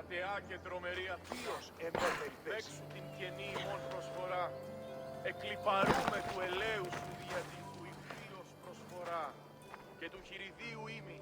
κρατεά και τρομερή αθήος παίξου την καινή ημών προσφορά. Εκλιπαρούμε του ελαίου σου διατί του ηφίος προσφορά και του χειριδίου ήμι.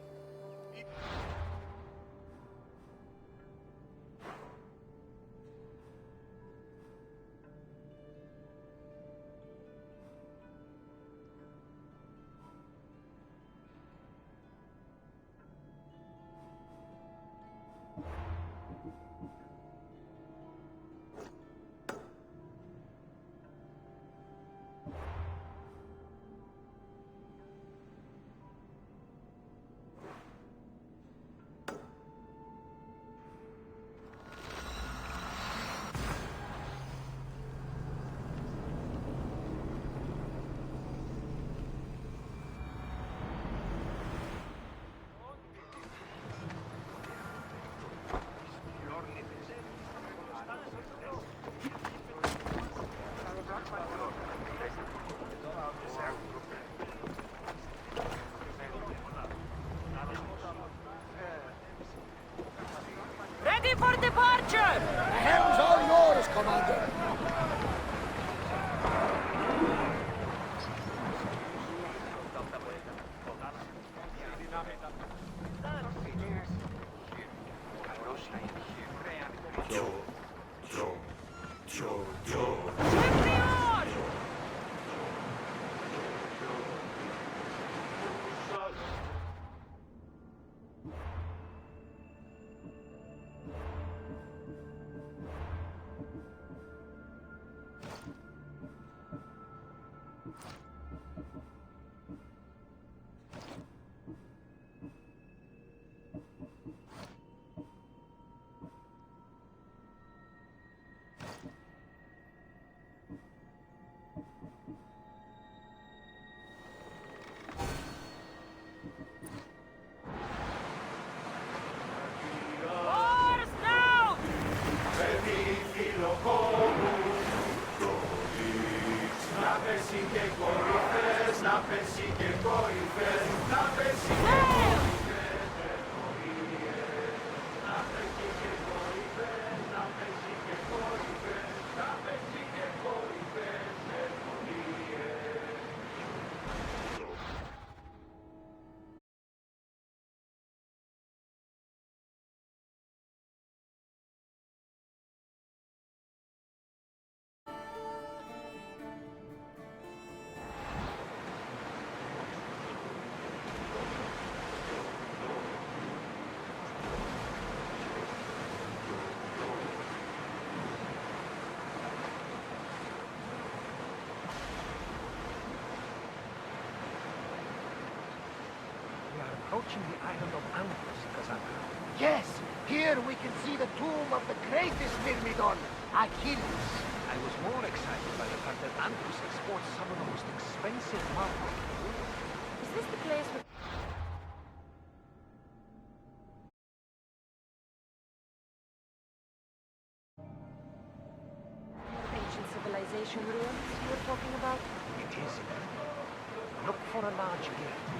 Ready for departure! The helm's all yours, Commander. Approaching the island of Anthos, Cassandra. Yes, here we can see the tomb of the greatest Myrmidon, Achilles. I was more excited by the fact that Anthos exports some of the most expensive marble. Is this the place where... ancient civilization ruins you were talking about? It is. Look for a large gate.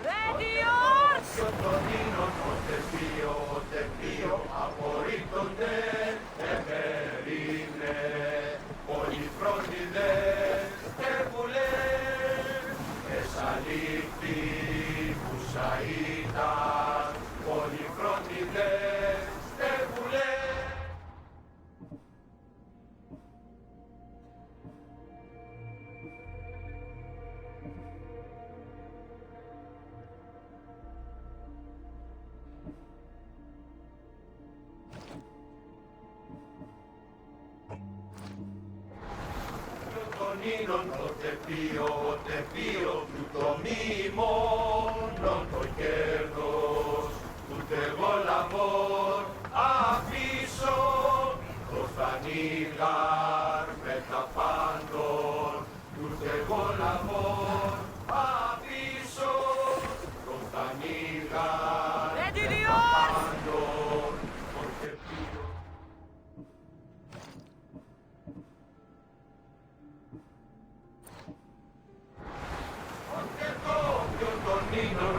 Ready yours! το τεπείο το μη μόνο το κέρδος, ούτε εγώ λαμβών αφήσω το θανίγαρ με τα πάντων, ούτε εγώ λαμβών αφήσω το θανίγαρ με τα πάντων, το τεπείο. Τον ίνων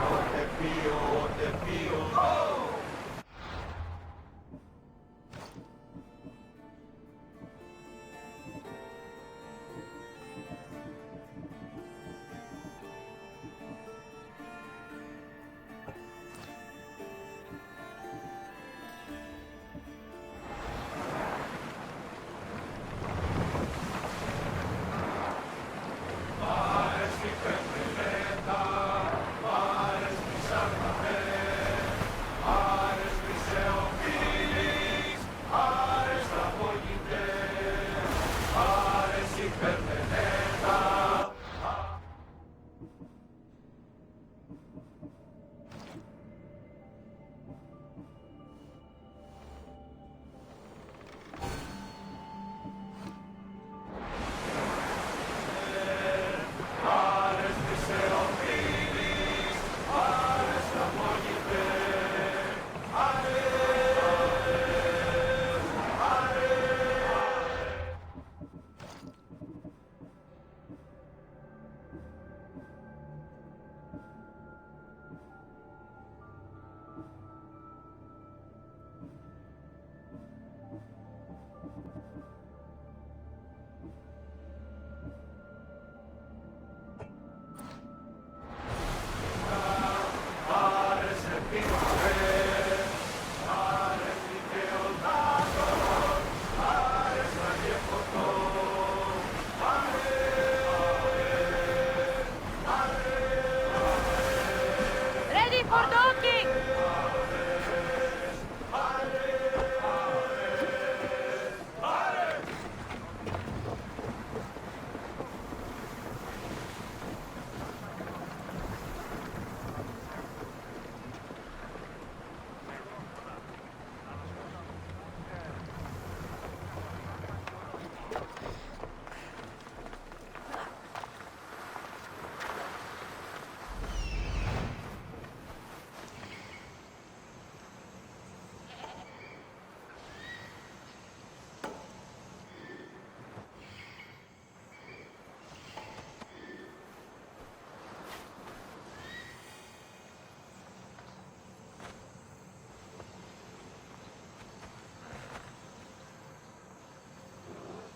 Ready for docking!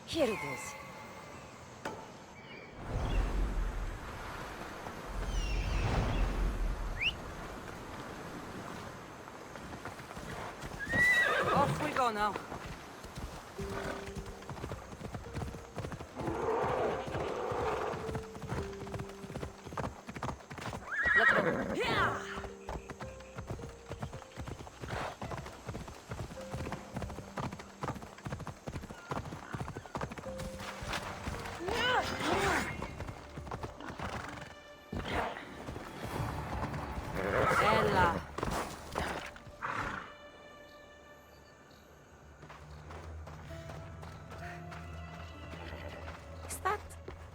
Here it is. Off we go now. Let's go. Yeah! Ella. Is that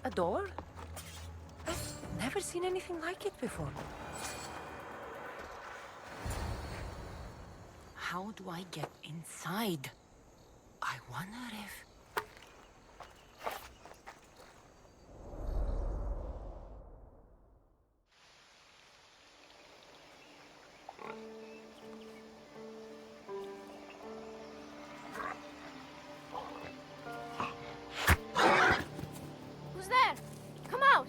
a door? I've never seen anything like it before. How do I get inside? I wonder if... Who's there? Come out!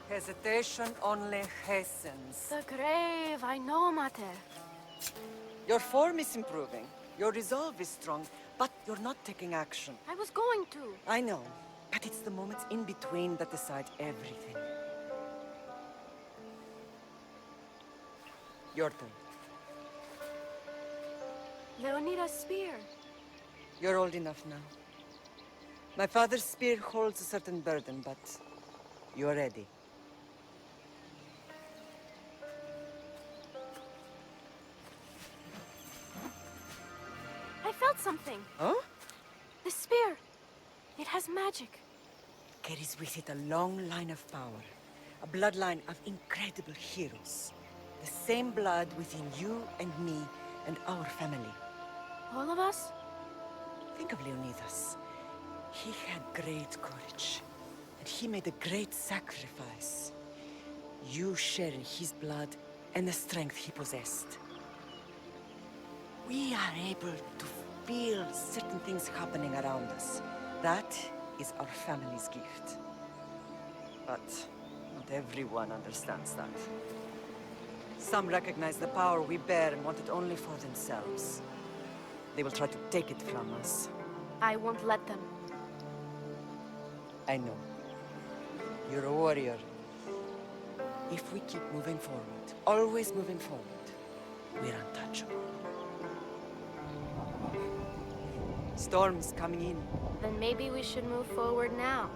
Hesitation only hastens. The grave, I know, Mater. Your form is improving. Your resolve is strong, but you're not taking action. I was going to. I know, but it's the moments in between that decide everything. Your turn. Leonida's spear. You're old enough now. My father's spear holds a certain burden, but you're ready. I felt something. Huh? The spear. It has magic. Carries with it a long line of power. A bloodline of incredible heroes. The same blood within you and me and our family. All of us? Think of Leonidas. He had great courage. And he made a great sacrifice. You share in his blood and the strength he possessed. We are able to feel certain things happening around us. That is our family's gift. But not everyone understands that. Some recognize the power we bear and want it only for themselves. They will try to take it from us. I won't let them. I know. You're a warrior. If we keep moving forward, always moving forward, we're untouchable. Storm's coming in. Then maybe we should move forward now.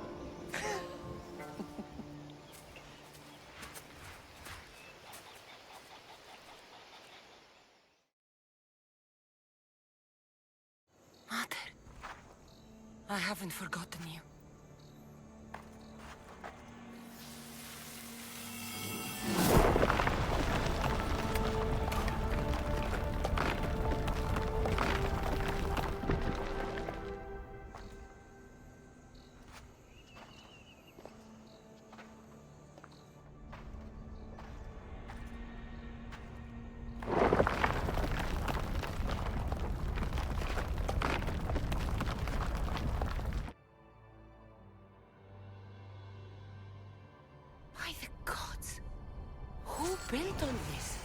Mother, I haven't forgotten you. By the gods, who built all this?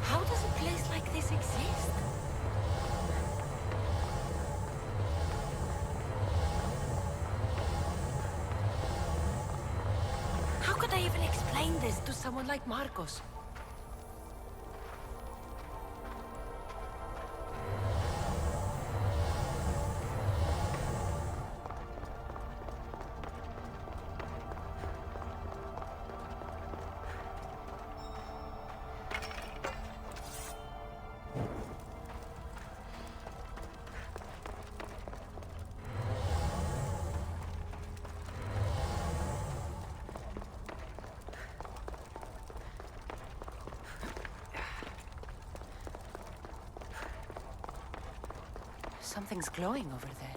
How does a place like this exist? How could I even explain this to someone like Marcos? Something's glowing over there.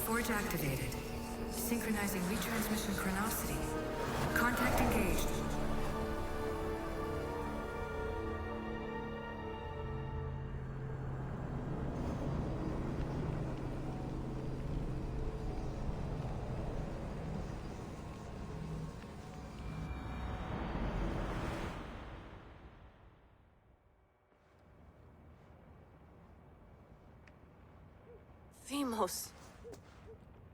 Forge activated. Synchronizing retransmission chronicity. Contact engaged. Themos.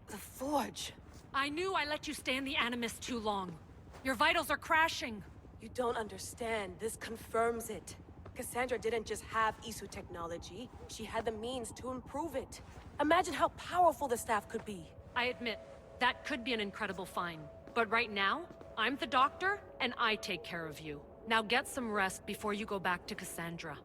The Forge. I knew I let you stay in the Animus too long. Your vitals are crashing. You don't understand. This confirms it. Cassandra didn't just have Isu technology. She had the means to improve it. Imagine how powerful the staff could be. I admit, that could be an incredible find. But right now, I'm the doctor, and I take care of you. Now get some rest before you go back to Cassandra.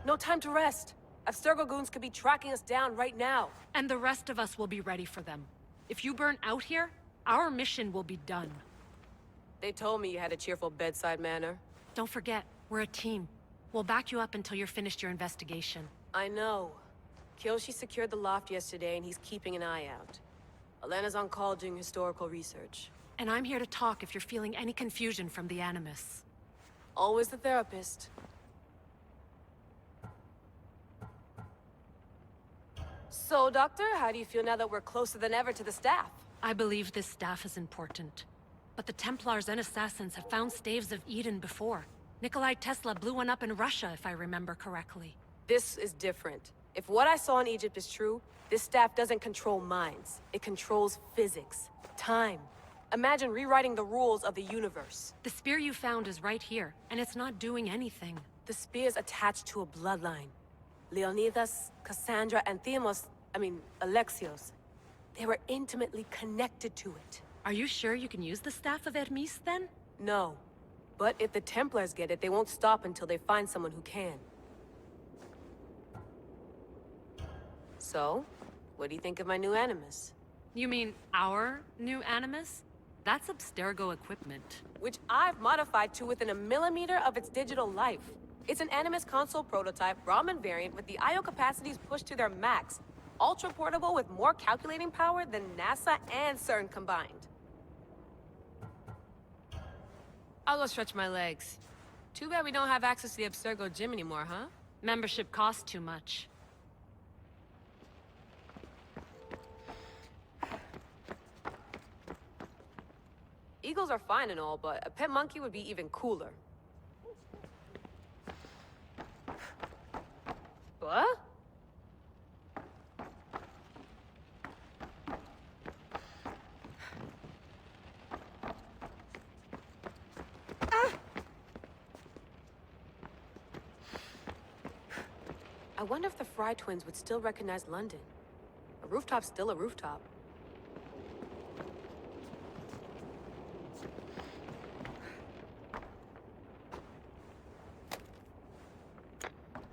No time to rest. Abstergo goons could be tracking us down right now. And the rest of us will be ready for them. If you burn out here, our mission will be done. They told me you had a cheerful bedside manner. Don't forget, we're a team. We'll back you up until you're finished your investigation. I know. Kyoshi secured the loft yesterday and he's keeping an eye out. Elena's on call doing historical research. And I'm here to talk if you're feeling any confusion from the Animus. Always the therapist. So, Doctor, how do you feel now that we're closer than ever to the staff? I believe this staff is important. But the Templars and Assassins have found staves of Eden before. Nikolai Tesla blew one up in Russia, if I remember correctly. This is different. If what I saw in Egypt is true, this staff doesn't control minds. It controls physics, time. Imagine rewriting the rules of the universe. The spear you found is right here, and it's not doing anything. The spear's attached to a bloodline. Leonidas, Cassandra, and Alexios. They were intimately connected to it. Are you sure you can use the Staff of Hermes, then? No. But if the Templars get it, they won't stop until they find someone who can. So, what do you think of my new Animus? You mean our new Animus? That's Abstergo equipment. Which I've modified to within a millimeter of its digital life. It's an Animus console prototype, Brahmin variant, with the I/O capacities pushed to their max. Ultra-portable with more calculating power than NASA and CERN combined. I'll go stretch my legs. Too bad we don't have access to the Abstergo gym anymore, huh? Membership costs too much. Eagles are fine and all, but a pet monkey would be even cooler. What? I wonder if the Fry twins would still recognize London. A rooftop's still a rooftop.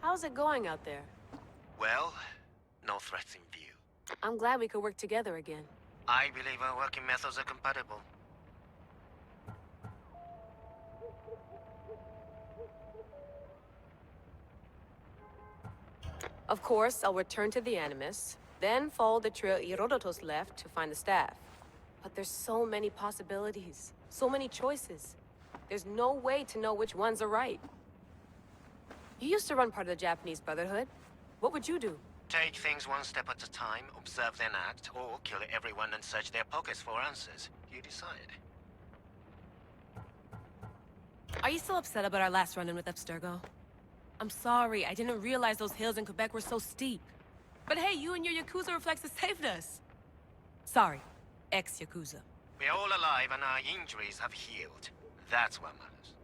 How's it going out there? Well, no threats in view. I'm glad we could work together again. I believe our working methods are compatible. Of course, I'll return to the Animus, then follow the trail Herodotus left to find the staff. But there's so many possibilities, so many choices. There's no way to know which ones are right. You used to run part of the Japanese Brotherhood. What would you do? Take things one step at a time, observe then act, or kill everyone and search their pockets for answers. You decide. Are you still upset about our last run-in with Abstergo? I'm sorry, I didn't realize those hills in Quebec were so steep. But hey, you and your Yakuza reflexes saved us. Sorry, ex-Yakuza. We're all alive and our injuries have healed. That's what matters.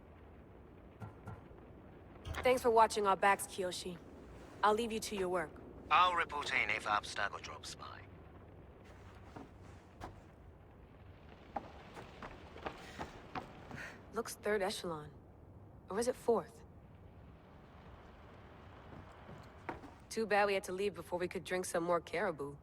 Thanks for watching our backs, Kiyoshi. I'll leave you to your work. I'll report in if Abstergo drops by. Looks third echelon. Or is it fourth? Too bad we had to leave before we could drink some more caribou.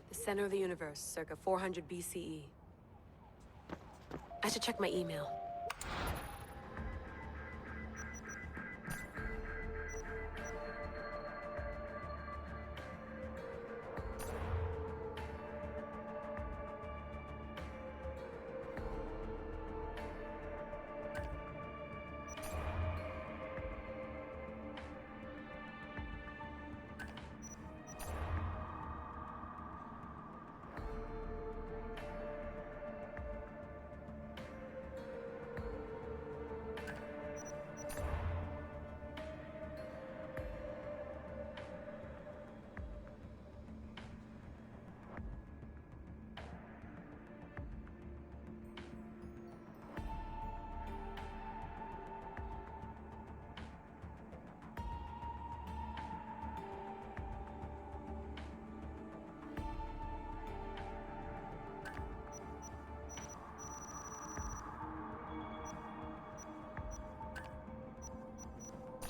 The center of the universe, circa 400 BCE. I should check my email.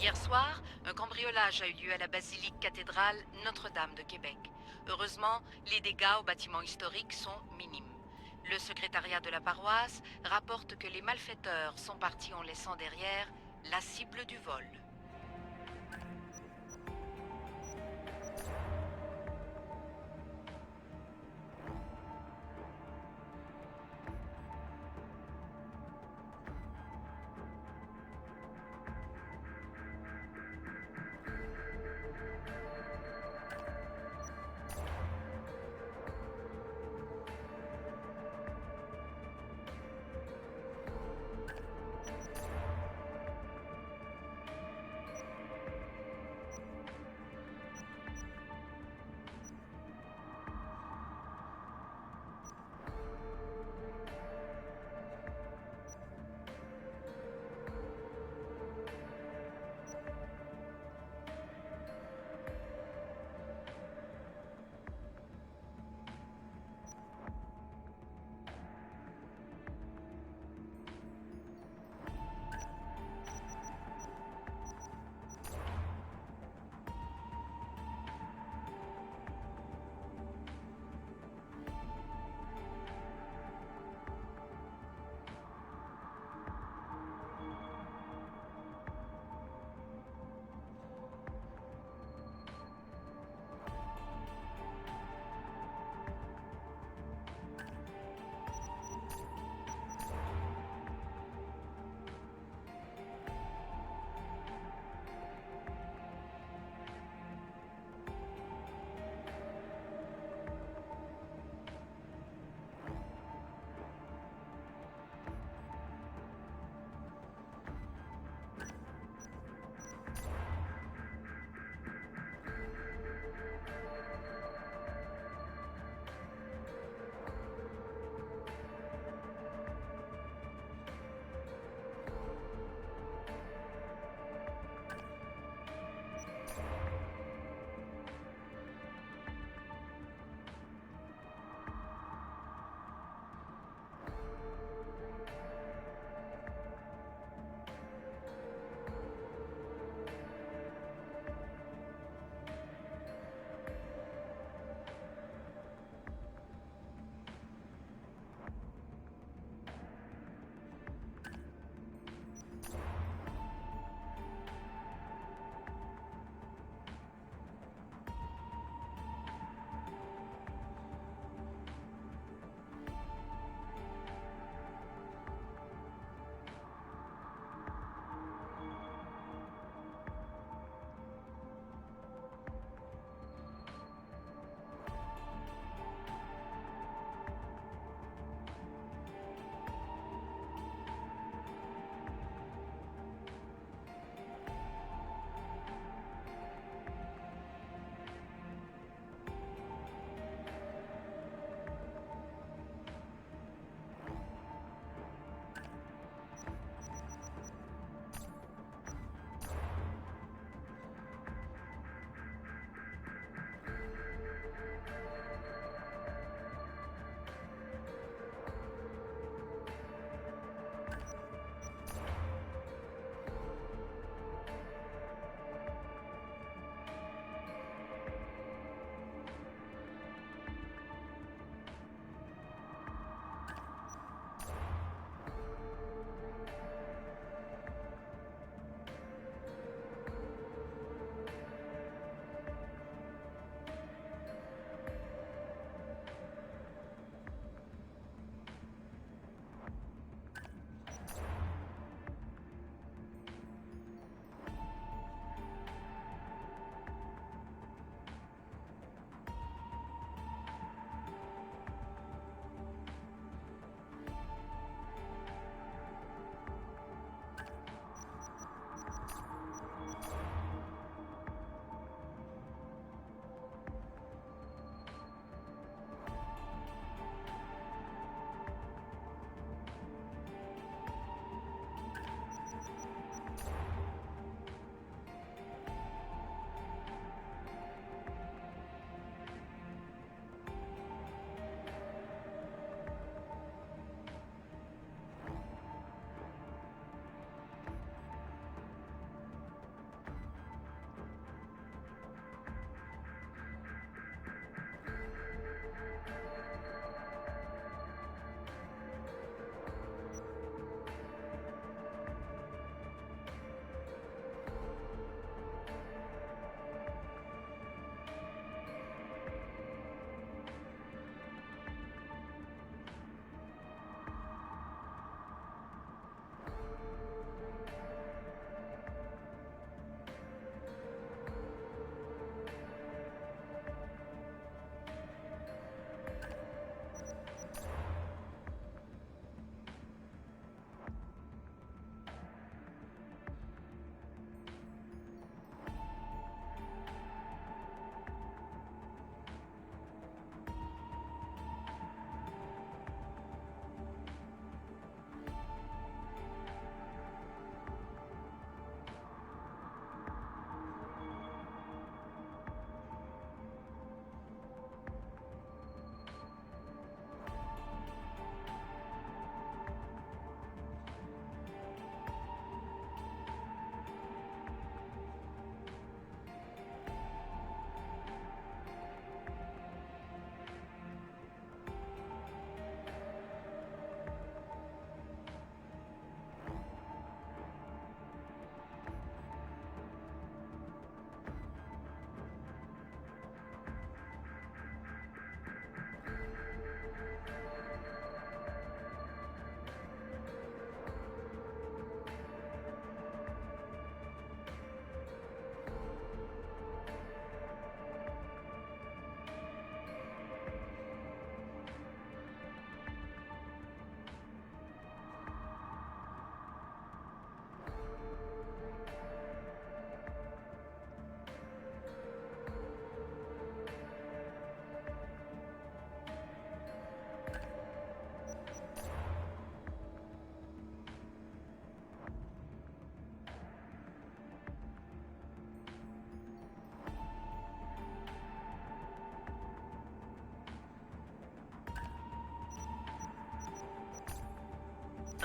Hier soir, un cambriolage a eu lieu à la basilique cathédrale Notre-Dame de Québec. Heureusement, les dégâts au bâtiment historique sont minimes. Le secrétariat de la paroisse rapporte que les malfaiteurs sont partis en laissant derrière la cible du vol.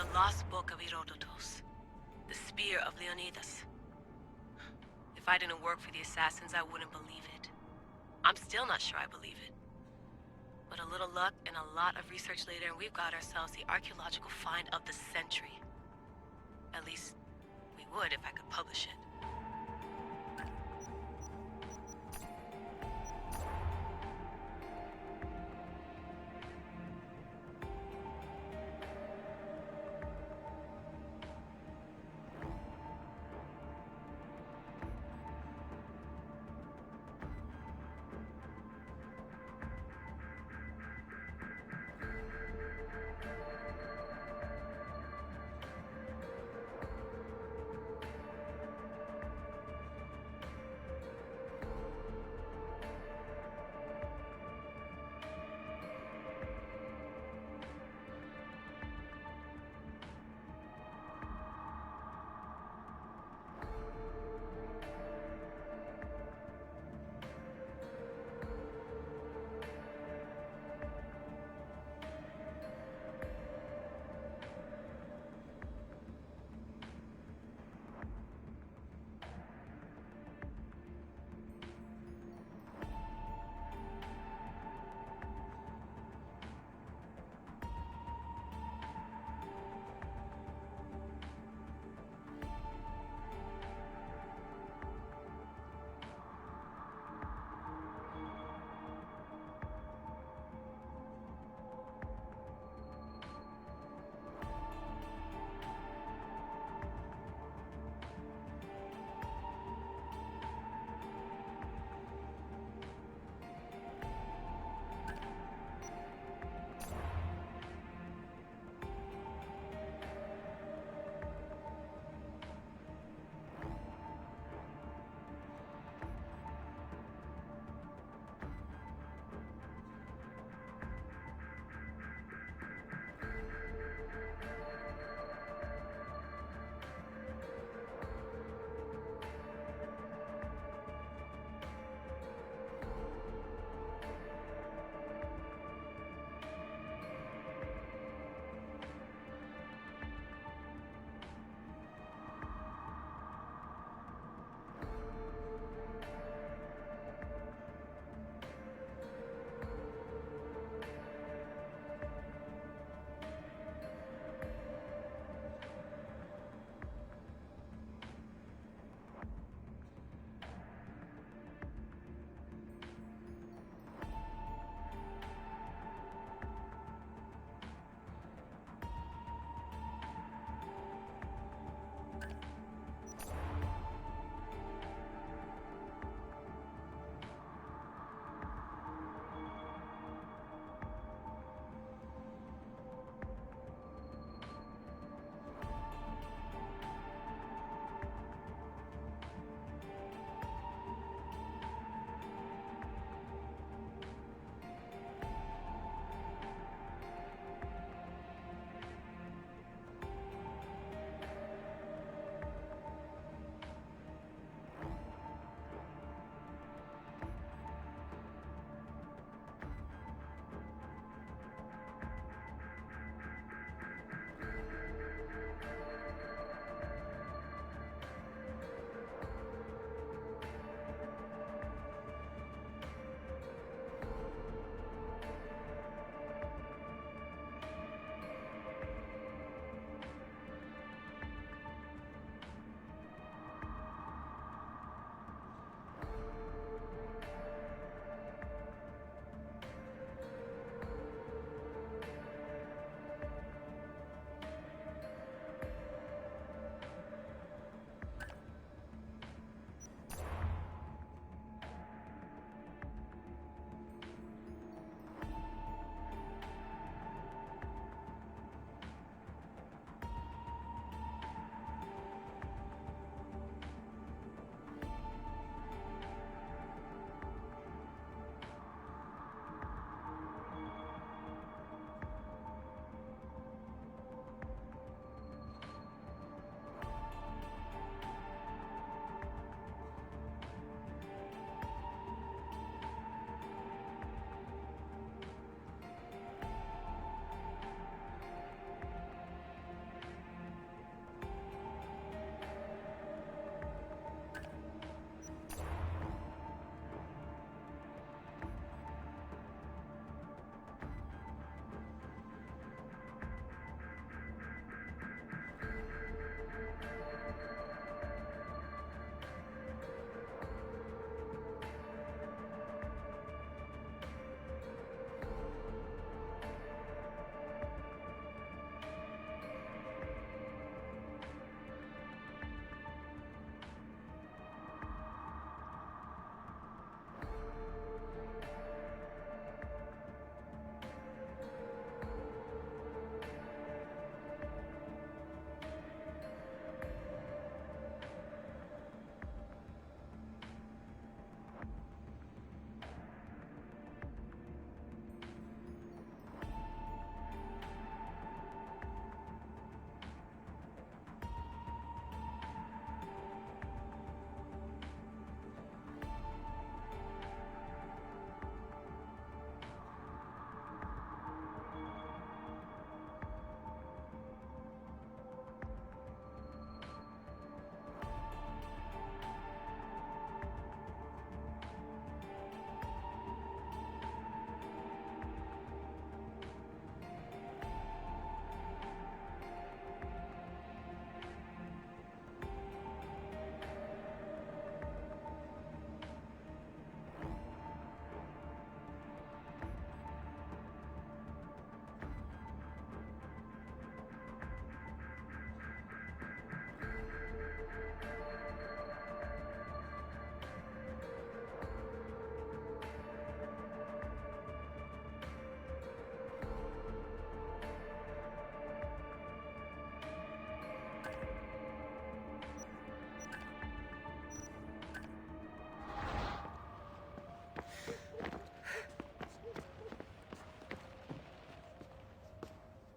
The Lost Book of Herodotus. The Spear of Leonidas. If I didn't work for the Assassins, I wouldn't believe it. I'm still not sure I believe it. But a little luck and a lot of research later, and we've got ourselves the archaeological find of the century. At least, we would if I could publish it.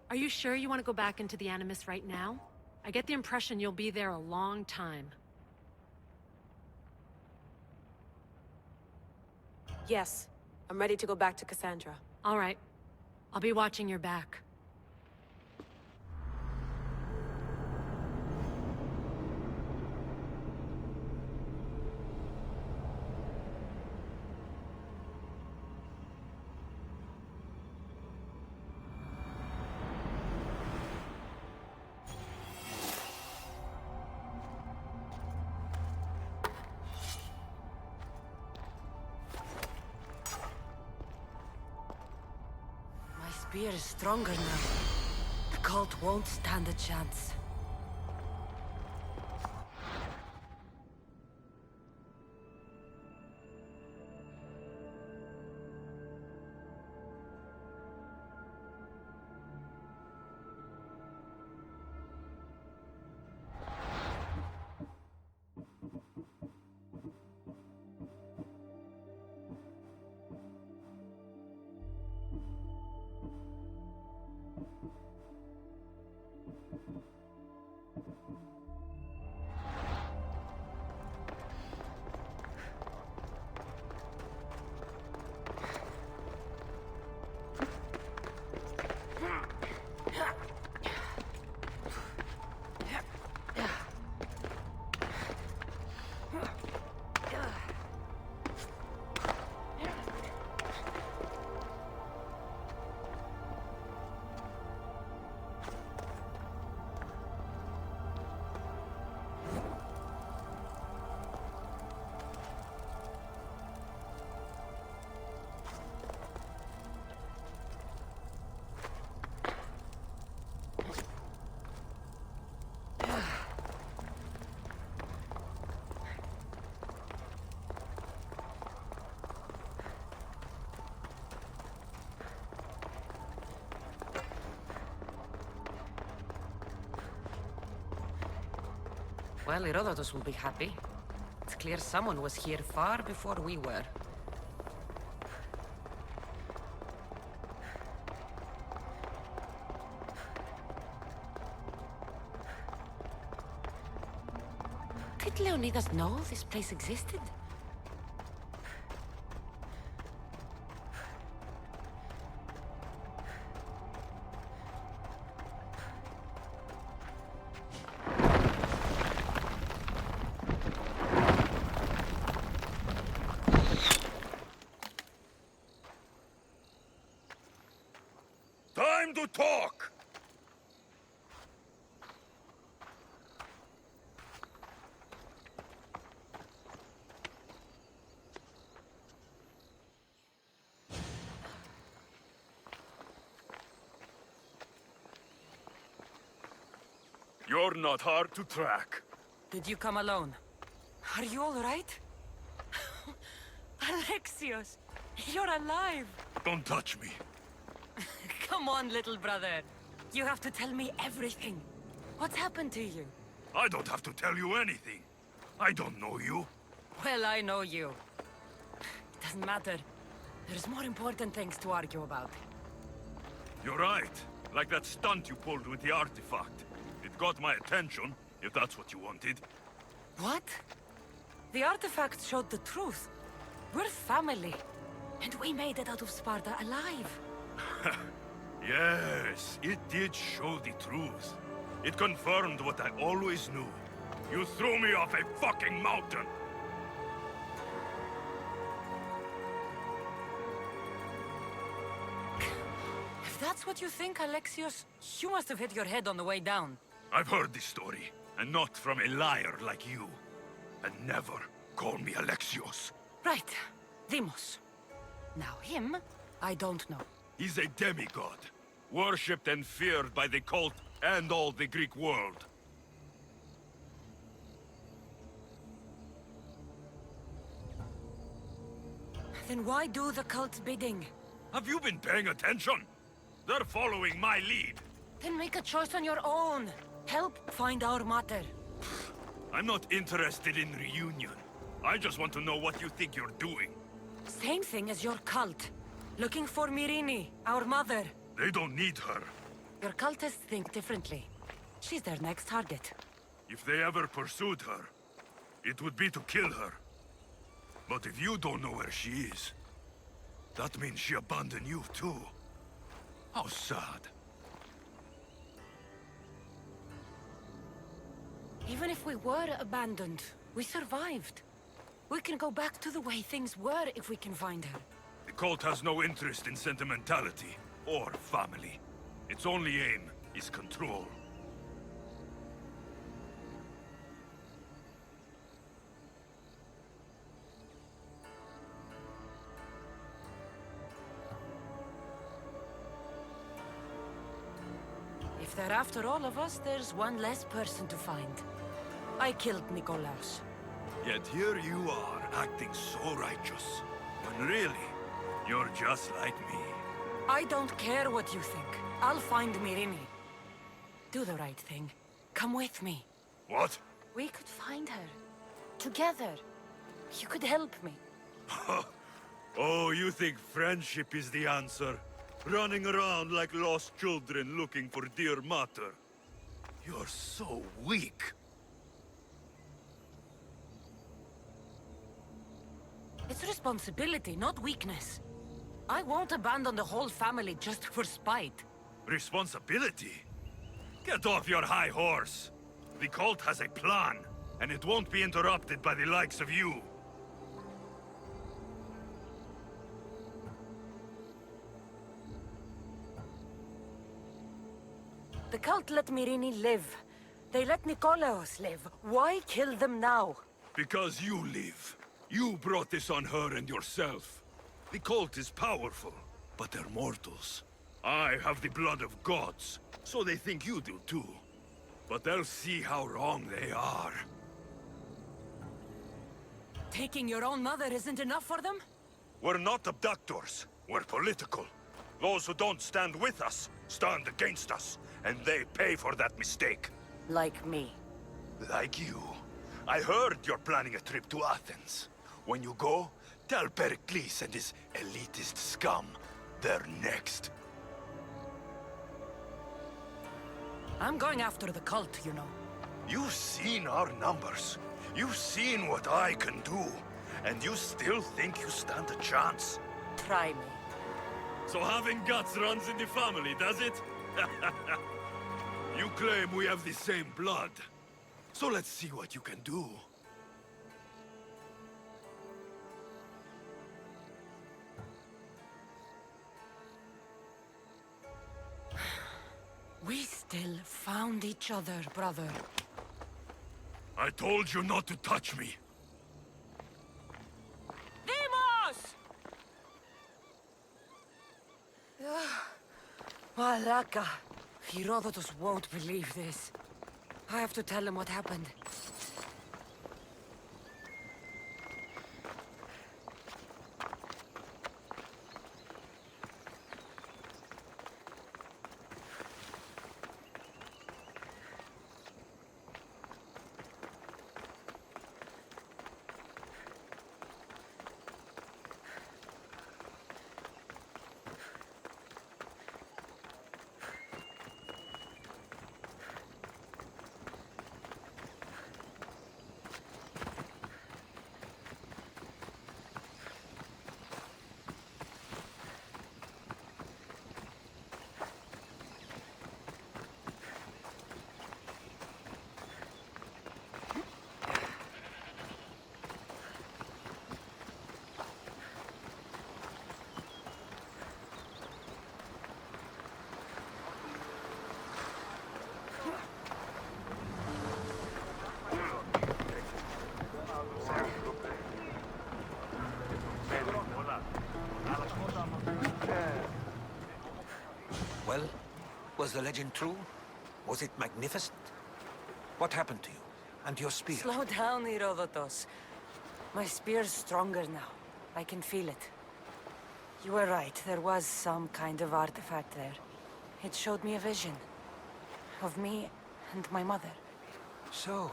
Are you sure you want to go back into the Animus right now? I get the impression you'll be there a long time. Yes. I'm ready to go back to Cassandra. All right. I'll be watching your back. My spear is stronger now. The cult won't stand a chance. Well, Herodotus will be happy. It's clear someone was here far before we were. Did Leonidas know this place existed? Time to talk! You're not hard to track. Did you come alone? Are you all right? Alexios, you're alive! Don't touch me. Come on, little brother. You have to tell me everything. What's happened to you? I don't have to tell you anything. I don't know you. Well, I know you. It doesn't matter. There's more important things to argue about. You're right. Like that stunt you pulled with the artifact. It got my attention, if that's what you wanted. What? The artifact showed the truth. We're family. And we made it out of Sparta alive. Yes, it did show the truth. It confirmed what I always knew. You threw me off a fucking mountain! If that's what you think, Alexios, you must have hit your head on the way down. I've heard this story, and not from a liar like you. And never call me Alexios. Right. Demos. Now him, I don't know. He's a demigod, worshipped and feared by the cult and all the Greek world. Then why do the cult's bidding? Have you been paying attention? They're following my lead. Then make a choice on your own. Help find our mater. I'm not interested in reunion. I just want to know what you think you're doing. Same thing as your cult. Looking for Myrine, our mother. They don't need her. Your cultists think differently. She's their next target. If they ever pursued her, it would be to kill her. But if you don't know where she is, that means she abandoned you too. How sad. Even if we were abandoned, we survived. We can go back to the way things were if we can find her. The cult has no interest in sentimentality or family. Its only aim is control. If they're after all of us, there's one less person to find. I killed Nikolaos. Yet here you are, acting so righteous. When really, you're just like me. I don't care what you think. I'll find Myrrine. Do the right thing. Come with me. What? We could find her. Together. You could help me. Oh, you think friendship is the answer? Running around like lost children looking for dear mater. You're so weak. It's responsibility, not weakness. I won't abandon the whole family just for spite. Responsibility? Get off your high horse. The cult has a plan, and it won't be interrupted by the likes of you. The cult let Myrrine live. They let Nikolaos live. Why kill them now? Because you live. You brought this on her and yourself. The cult is powerful, but they're mortals. I have the blood of gods, so they think you do too. But they'll see how wrong they are. Taking your own mother isn't enough for them? We're not abductors. We're political. Those who don't stand with us, stand against us. And they pay for that mistake. Like me. Like you. I heard you're planning a trip to Athens. When you go, tell Pericles and his elitist scum they're next. I'm going after the cult, you know. You've seen our numbers. You've seen what I can do. And you still think you stand a chance? Try me. So having guts runs in the family, does it? You claim we have the same blood. So let's see what you can do. We still found each other, brother. I told you not to touch me. Demos! Malaka. Herodotus won't believe this. I have to tell him what happened. Well, was the legend true? Was it magnificent? What happened to you? And your spear? Slow down, Herodotus. My spear's stronger now. I can feel it. You were right. There was some kind of artifact there. It showed me a vision. Of me and my mother. So,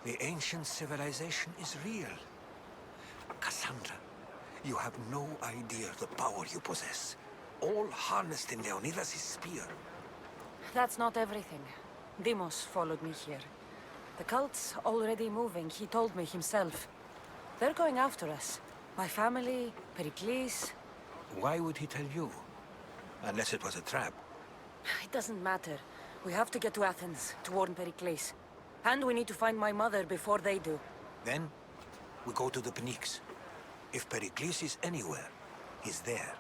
the ancient civilization is real. Cassandra, you have no idea the power you possess. All harnessed in Leonidas' spear. that's not everything. Demos followed me here. The cult's already moving, he told me himself. They're going after us. My family, Pericles. Why would he tell you? Unless it was a trap. It doesn't matter. We have to get to Athens, to warn Pericles. And we need to find my mother before they do. Then, we go to the Pnyx. If Pericles is anywhere, he's there.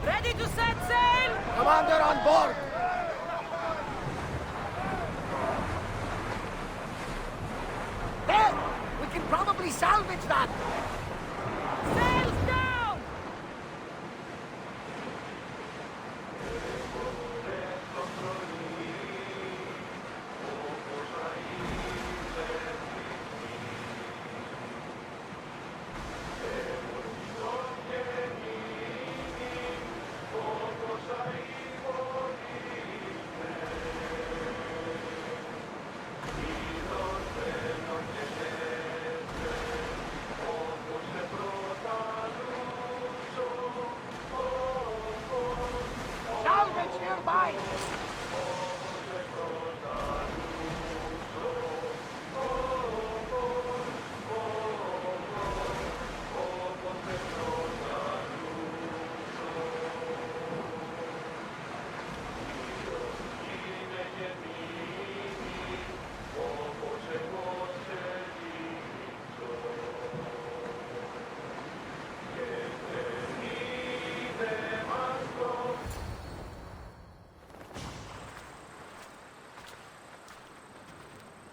Ready to set sail! Commander on board! There! We can probably salvage that! Sails down! Salvage nearby!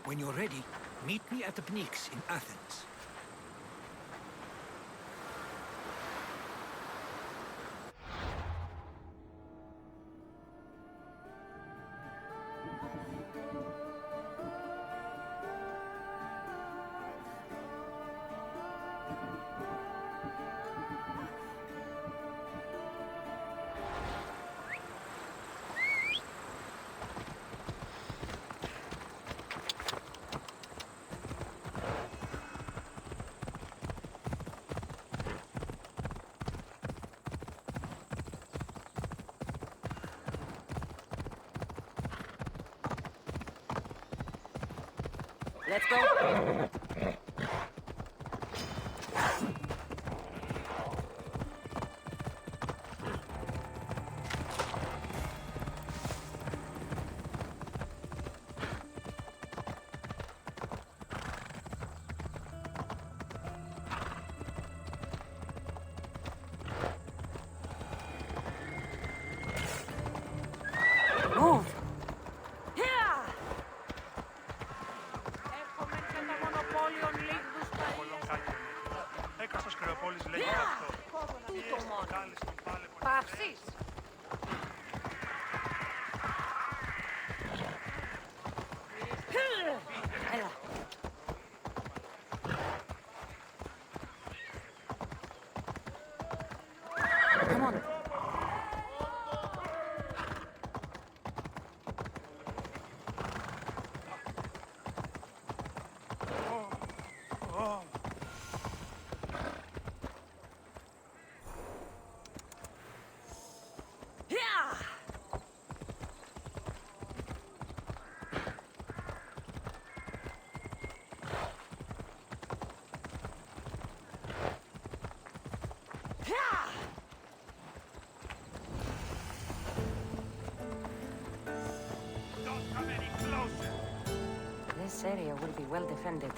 When you're ready, meet me at the Pnyx in Athens. Let's go. Move! Παύσεις! Έλα. Come on. This area will be well defended.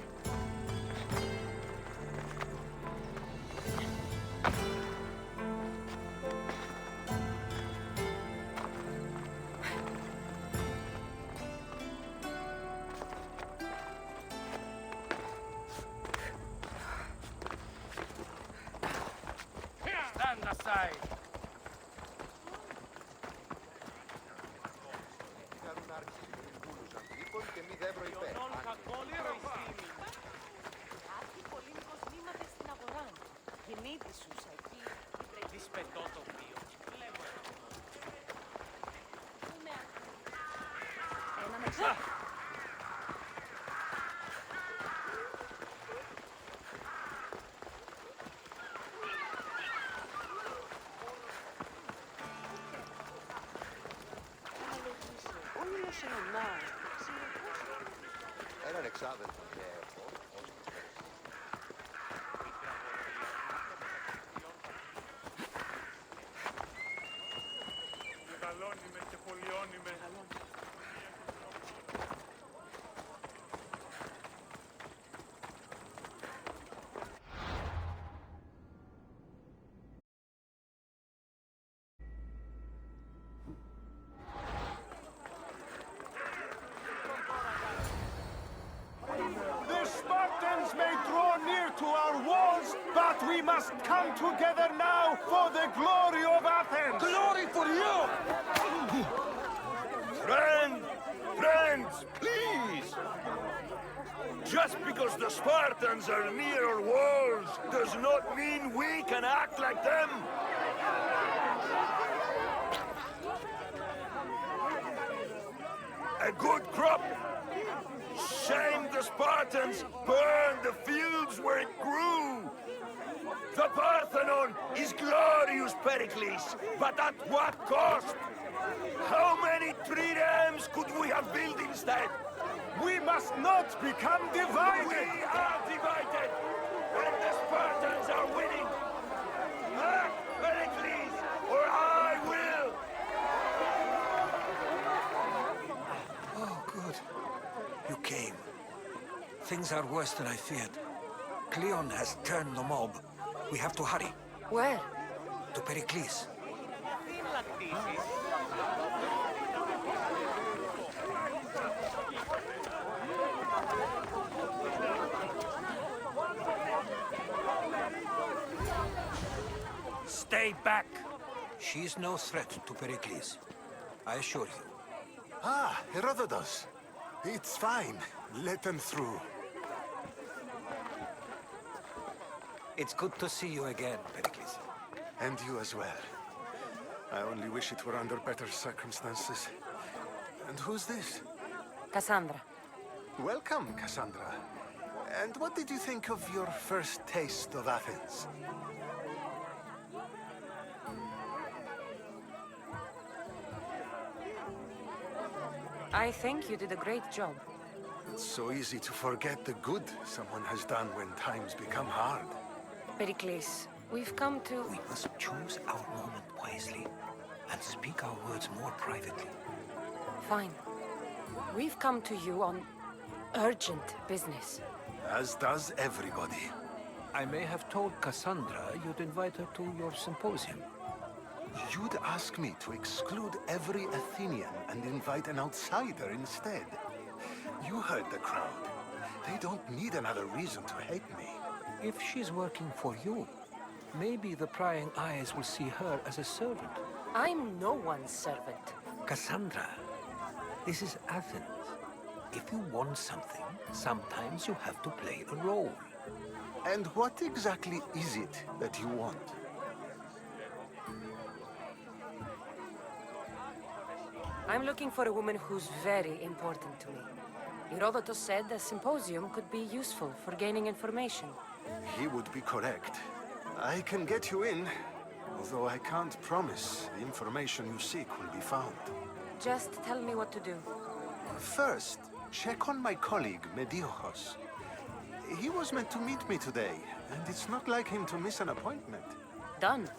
side. Έναν εξάδελφο και Μεγαλώνει με και πολιώνει με. The Spartans may draw near to our walls, but we must come together now for the glory of Athens! Glory for you! Friends, please! Just because the Spartans are near our walls does not mean we can act like them! A good crop! Shame the Spartans burned the fields where it grew! The Parthenon is glorious, Pericles, but at what cost? How many triremes could we have built instead? We must not become divided! We are divided, and the Spartans are winning! Act, Pericles, or I will! Oh, good. You came. Things are worse than I feared. Cleon has turned the mob. We have to hurry. Where? To Pericles. Stay back! She's no threat to Pericles. I assure you. Ah, Herodotus. It's fine. Let them through. It's good to see you again, Pericles. And you as well. I only wish it were under better circumstances. And who's this? Cassandra. Welcome, Cassandra. And what did you think of your first taste of Athens? I think you did a great job. It's so easy to forget the good someone has done when times become hard. Pericles, we've come to... We must choose our moment wisely and speak our words more privately. Fine. We've come to you on urgent business. As does everybody. I may have told Cassandra you'd invite her to your symposium. You'd ask me to exclude every Athenian and invite an outsider instead. You heard the crowd. They don't need another reason to hate me. If she's working for you, maybe the prying eyes will see her as a servant. I'm no one's servant. Cassandra, this is Athens. If you want something, sometimes you have to play a role. And what exactly is it that you want? I'm looking for a woman who's very important to me. Herodotus said a symposium could be useful for gaining information. He would be correct. I can get you in, although I can't promise the information you seek will be found. Just tell me what to do. First, check on my colleague, Mediochos. He was meant to meet me today, and it's not like him to miss an appointment. Done.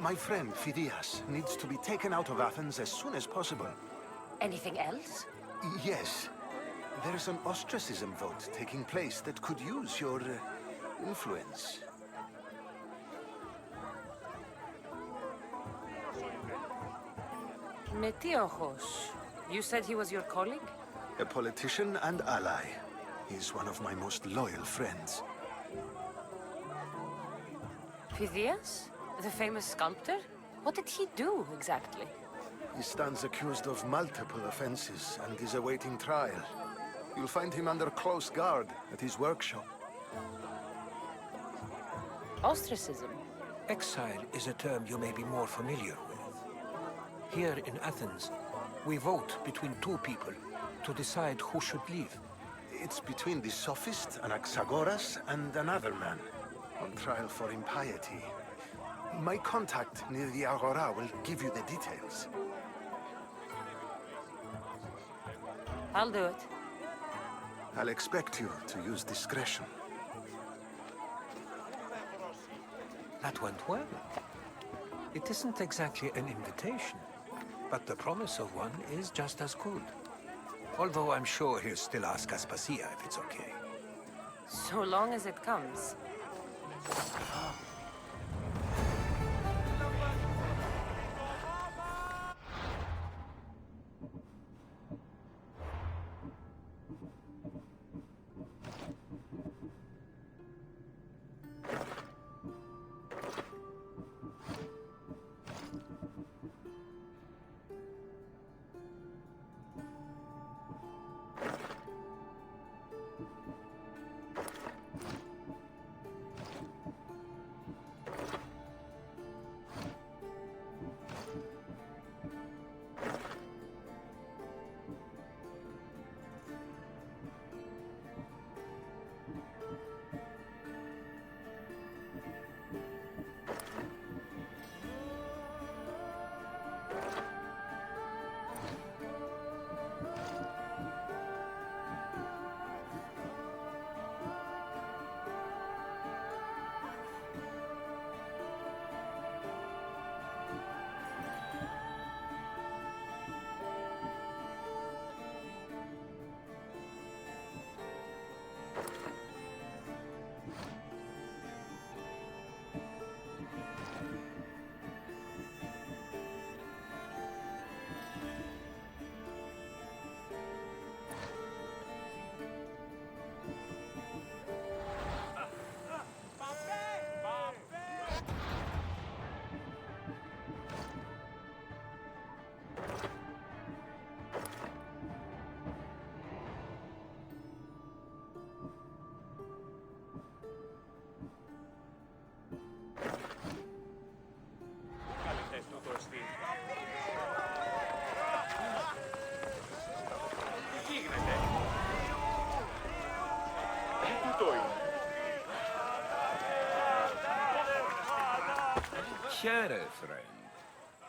My friend, Phidias, needs to be taken out of Athens as soon as possible. Anything else? Yes. There's an ostracism vote taking place that could use your influence. Metiochos. You said he was your colleague? A politician and ally. He's one of my most loyal friends. Phidias? The famous sculptor? What did he do, exactly? He stands accused of multiple offenses and is awaiting trial. You'll find him under close guard at his workshop. Ostracism? Exile is a term you may be more familiar with. Here in Athens, we vote between two people to decide who should leave. It's between the sophist Anaxagoras and another man, on trial for impiety. My contact near the Agora will give you the details. I'll do it. I'll expect you to use discretion. That went well. It isn't exactly an invitation, but the promise of one is just as good. Although I'm sure he'll still ask Aspasia if it's okay. So long as it comes. Here, friend.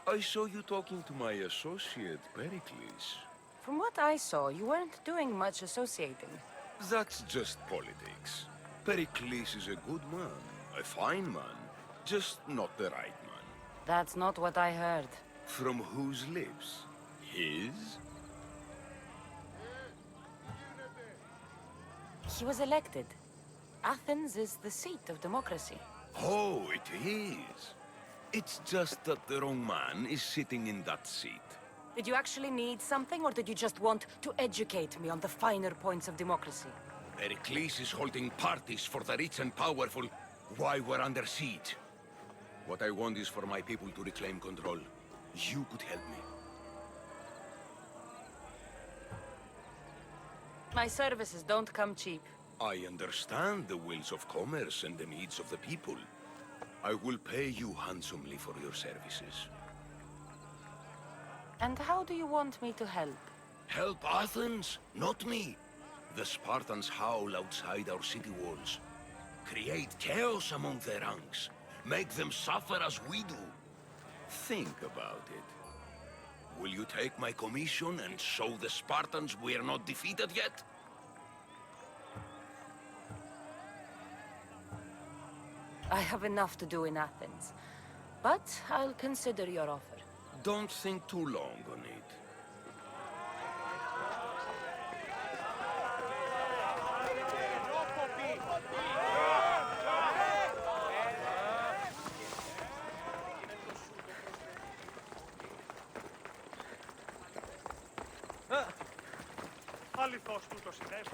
I saw you talking to my associate, Pericles. From what I saw, you weren't doing much associating. That's just politics. Pericles is a good man, a fine man, just not the right man. That's not what I heard. From whose lips? His? He was elected. Athens is the seat of democracy. Oh, it is. It's just that the wrong man is sitting in that seat. Did you actually need something, or did you just want to educate me on the finer points of democracy? Pericles is holding parties for the rich and powerful while we're under siege. What I want is for my people to reclaim control. You could help me. My services don't come cheap. I understand the wills of commerce and the needs of the people. I will pay you handsomely for your services. And how do you want me to help? Help Athens, not me. The Spartans howl outside our city walls. Create chaos among their ranks. Make them suffer as we do. Think about it. Will you take my commission and show the Spartans we are not defeated yet? I have enough to do in Athens, but I'll consider your offer. Don't think too long on it. Αληθώς τούτο συνέβη.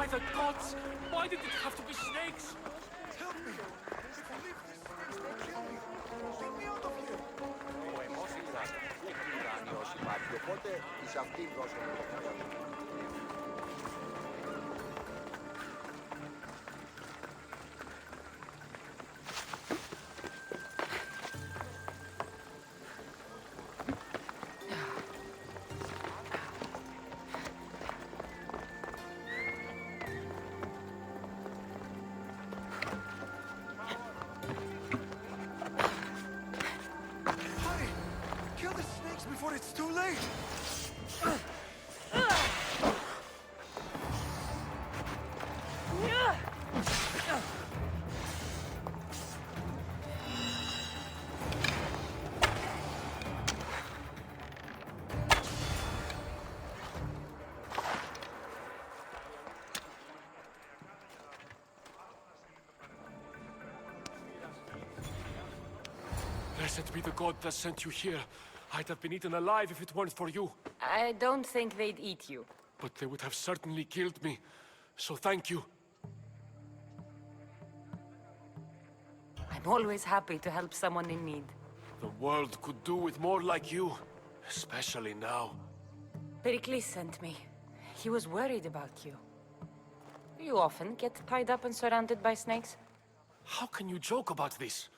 By the gods! Why did it have to be snakes? Help me! If I leave these things, they'll kill me! Get me out of here! Ο αιμός ήταν. Δεν ουράνιος υπάρχει, οπότε εις αυτήν δώσω μου το χρέος. Kill the snakes before it's too late! Blessed be the god that sent you here. I'd have been eaten alive if it weren't for you. I don't think they'd eat you. But they would have certainly killed me. So thank you. I'm always happy to help someone in need. The world could do with more like you. Especially now. Pericles sent me. He was worried about you. You often get tied up and surrounded by snakes? How can you joke about this?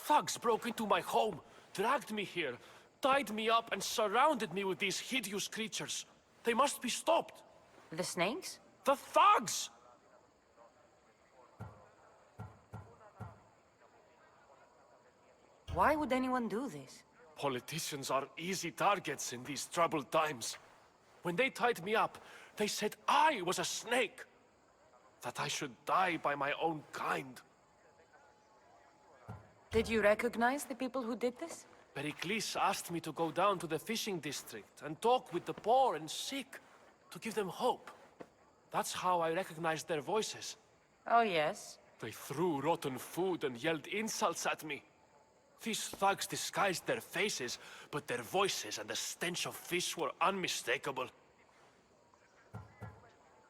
Thugs broke into my home, dragged me here, tied me up and surrounded me with these hideous creatures. They must be stopped. The snakes? The thugs! Why would anyone do this? Politicians are easy targets in these troubled times. When they tied me up, they said I was a snake. That I should die by my own kind. Did you recognize the people who did this? Pericles asked me to go down to the fishing district and talk with the poor and sick, to give them hope. That's how I recognized their voices. Oh, yes? They threw rotten food and yelled insults at me. These thugs disguised their faces, but their voices and the stench of fish were unmistakable.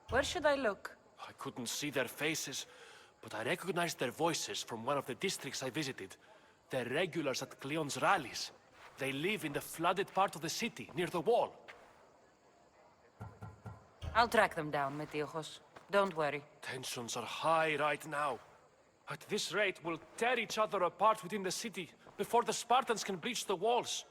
Where should I look? I couldn't see their faces, but I recognized their voices from one of the districts I visited. They're regulars at Cleon's rallies. They live in the flooded part of the city, near the wall. I'll track them down, Metiochos. Don't worry. Tensions are high right now. At this rate, we'll tear each other apart within the city before the Spartans can breach the walls.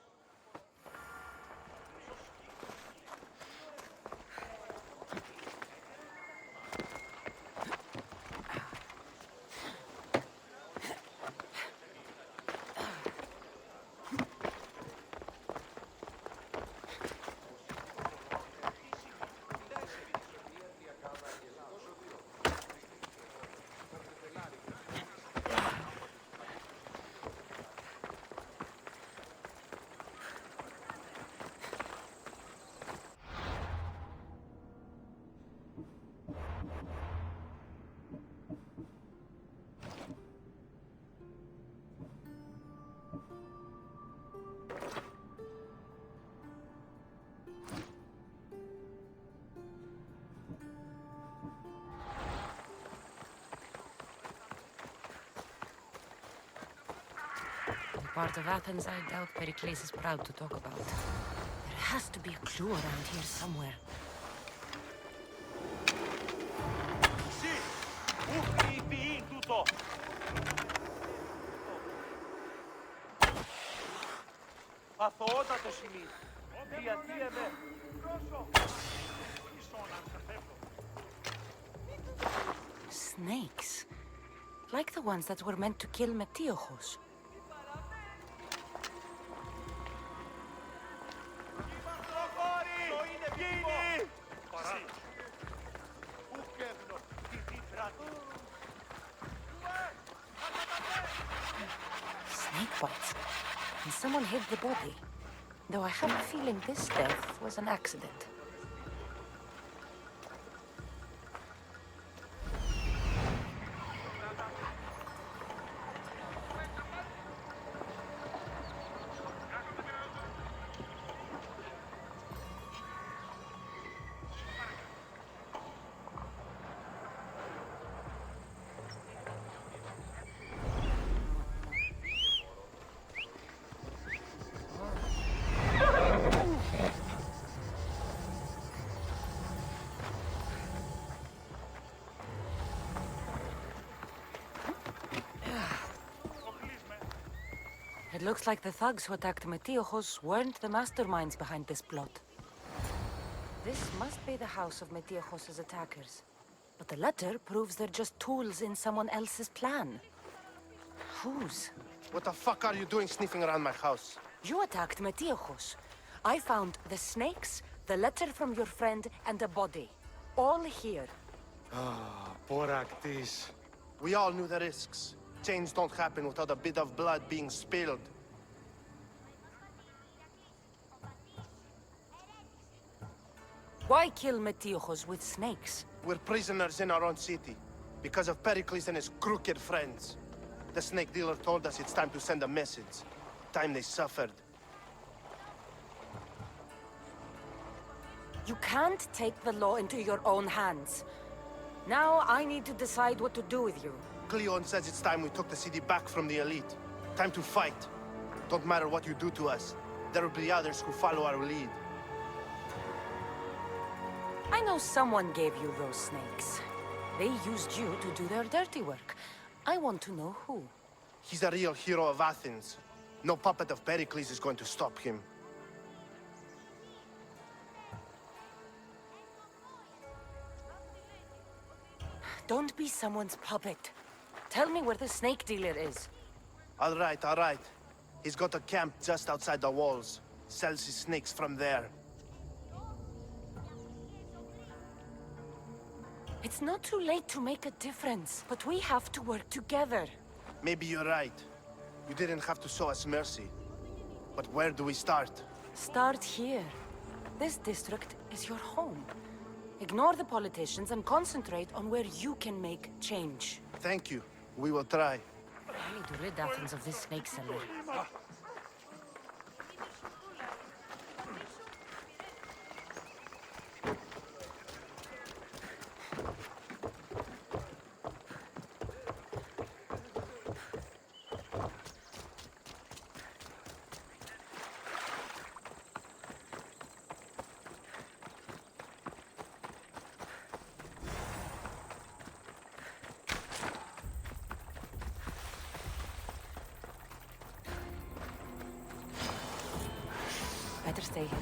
Part of Athens I doubt Pericles is proud to talk about. There has to be a clue around here somewhere. Αθωότατο σημείο. Γιατί εμέ. Snakes. Like the ones that were meant to kill Metiochos. Snake bites. And someone hid the body. Though I have a feeling this death was an accident. It looks like the thugs who attacked Metiochos weren't the masterminds behind this plot. This must be the house of Metiochos' attackers. But the letter proves they're just tools in someone else's plan. Whose? What the fuck are you doing sniffing around my house? You attacked Metiochos. I found the snakes, the letter from your friend, and a body. All here. Ah, Boraktis. We all knew the risks. Change don't happen without a bit of blood being spilled. Why kill Metiochos with snakes? We're prisoners in our own city, because of Pericles and his crooked friends. The snake dealer told us it's time to send a message. Time they suffered. You can't take the law into your own hands. Now I need to decide what to do with you. Cleon says it's time we took the city back from the elite. Time to fight. Don't matter what you do to us. There will be others who follow our lead. I know someone gave you those snakes. They used you to do their dirty work. I want to know who. He's a real hero of Athens. No puppet of Pericles is going to stop him. Don't be someone's puppet. Tell me where the snake dealer is. All right, all right. He's got a camp just outside the walls. Sells his snakes from there. It's not too late to make a difference, but we have to work together. Maybe you're right. You didn't have to show us mercy. But where do we start? Start here. This district is your home. Ignore the politicians and concentrate on where you can make change. Thank you. We will try. I need to rid Athens of this snake seller. Better stay hidden.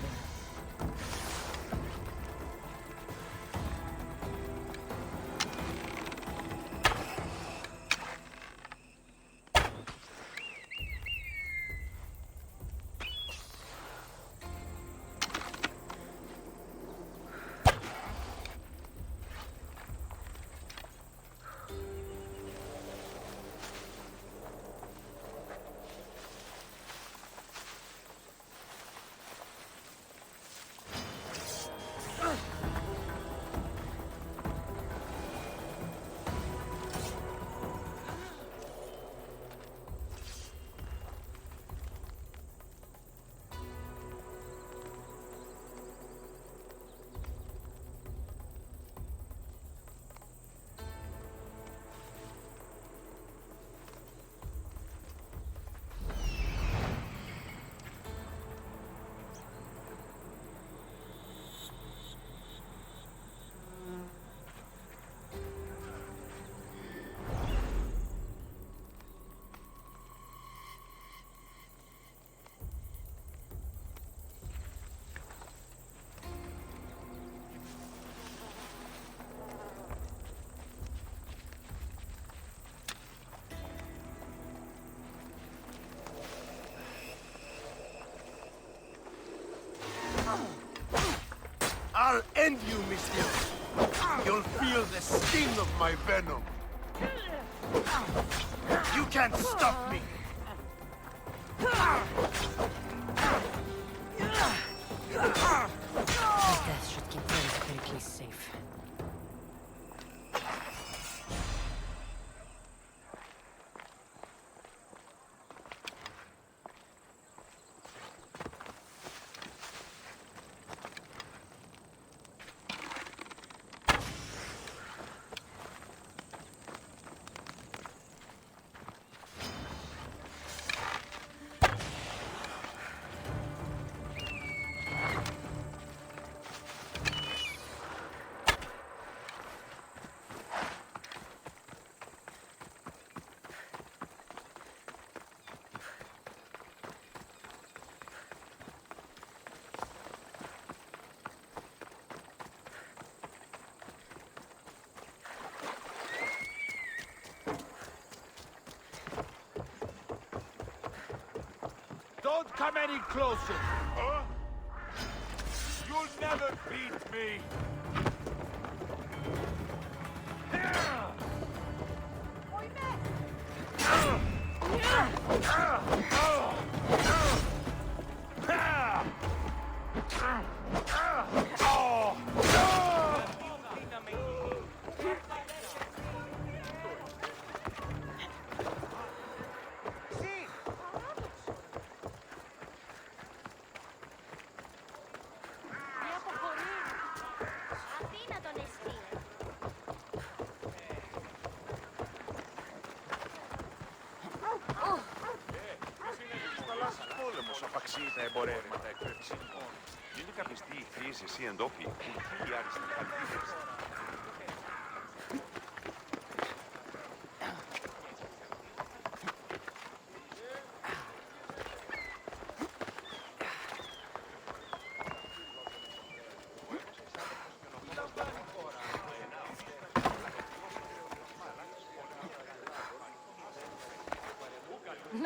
I'll end you, mister. You'll feel the sting of my venom. You can't stop me. His death should keep Pericles safe. come any closer! Huh? You'll never beat me! Απαξίει τα εμπορεύματα εκπρέψη. Είναι καπιστοί ηχθείς εσύ εντόπιοι, που οι αριστοκρατίες.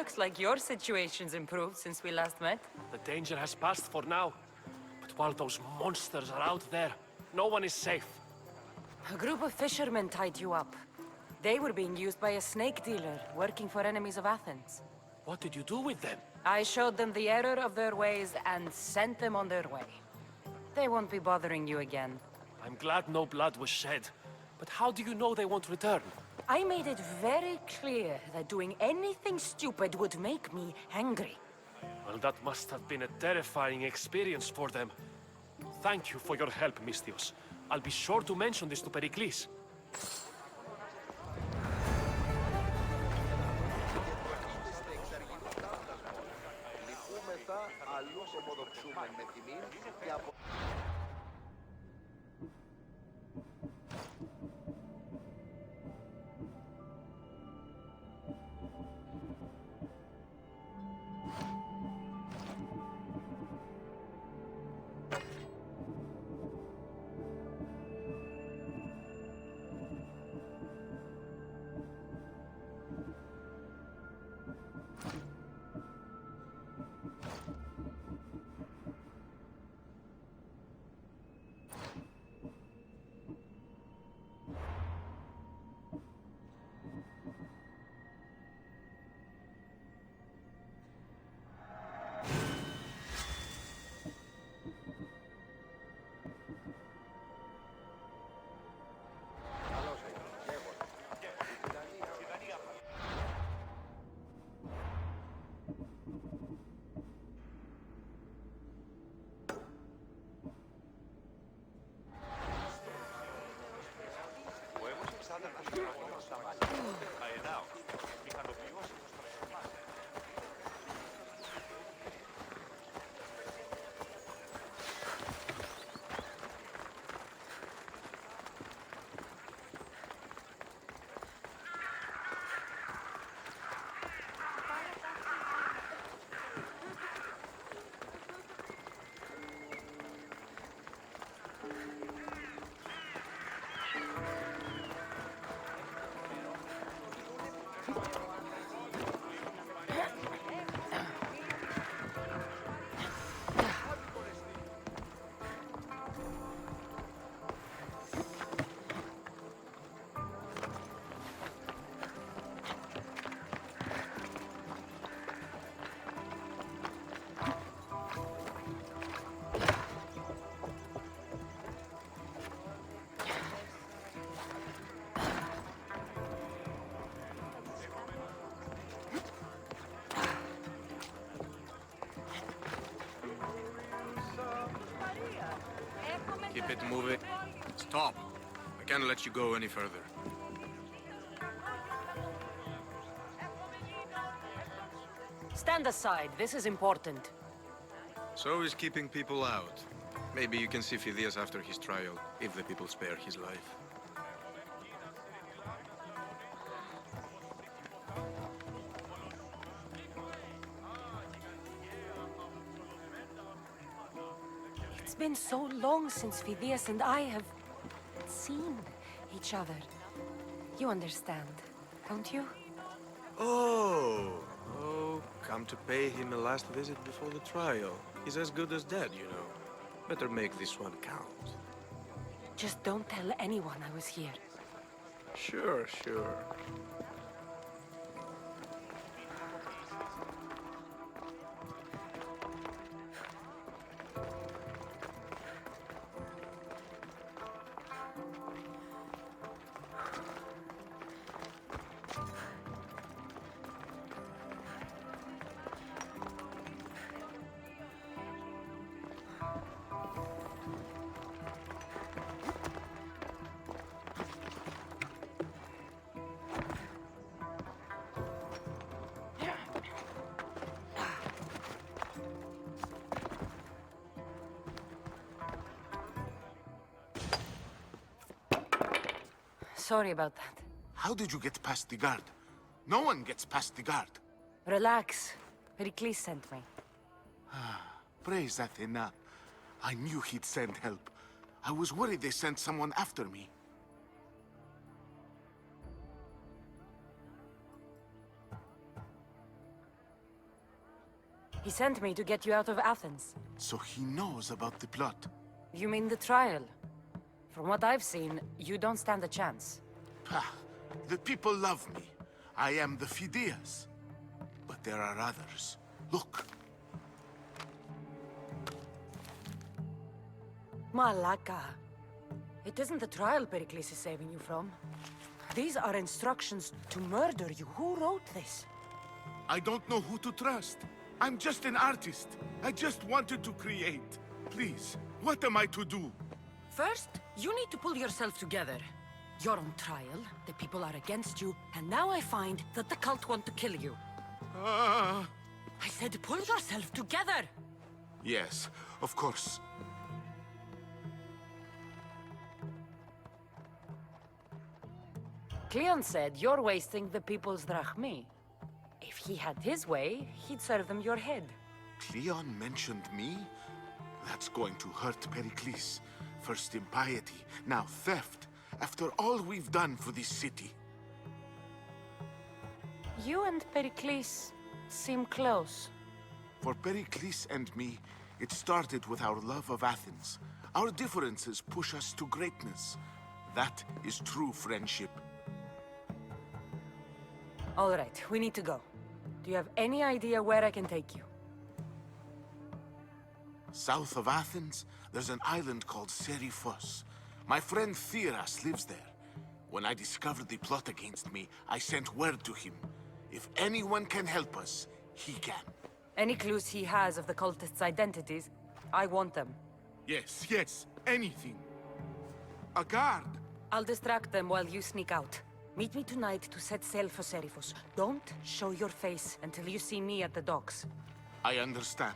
Looks like your situation's improved since we last met. The danger has passed for now. But while those monsters are out there, no one is safe. A group of fishermen tied you up. They were being used by a snake dealer working for enemies of Athens. What did you do with them? I showed them the error of their ways and sent them on their way. They won't be bothering you again. I'm glad no blood was shed. But how do you know they won't return? I made it very clear that doing anything stupid would make me angry. Well, that must have been a terrifying experience for them. Thank you for your help, Misthios. I'll be sure to mention this to Pericles. Keep it moving. Stop! I can't let you go any further. Stand aside. This is important. So is keeping people out. Maybe you can see Phidias after his trial, if the people spare his life. It's been so long since Phidias and I have seen each other. You understand, don't you? Oh, Oh, come to pay him a last visit before the trial. He's as good as dead, you know. Better make this one count. Just don't tell anyone I was here. Sure, sure. Sorry about that. How did you get past the guard? No one gets past the guard. Relax. Pericles sent me. Praise Athena. I knew he'd send help. I was worried they sent someone after me. He sent me to get you out of Athens. So he knows about the plot. You mean the trial? From what I've seen, you don't stand a chance. The people love me. I am the Phidias. But there are others. Look. Malaka. It isn't the trial Pericles is saving you from. These are instructions to murder you. Who wrote this? I don't know who to trust. I'm just an artist. I just wanted to create. Please, what am I to do? First, you need to pull yourself together. You're on trial, the people are against you, and now I find that the cult want to kill you. I said pull yourself together! Yes, of course. Cleon said you're wasting the people's drachmi. If he had his way, he'd serve them your head. Cleon mentioned me? That's going to hurt Pericles. First impiety, now theft. After all we've done for this city. You and Pericles seem close. For Pericles and me, it started with our love of Athens. Our differences push us to greatness. That is true friendship. All right, we need to go. Do you have any idea where I can take you? South of Athens, there's an island called Seriphos. My friend Theras lives there. When I discovered the plot against me, I sent word to him. If anyone can help us, he can. Any clues he has of the cultists' identities, I want them. Yes, yes, anything. A guard! I'll distract them while you sneak out. Meet me tonight to set sail for Seriphos. Don't show your face until you see me at the docks. I understand.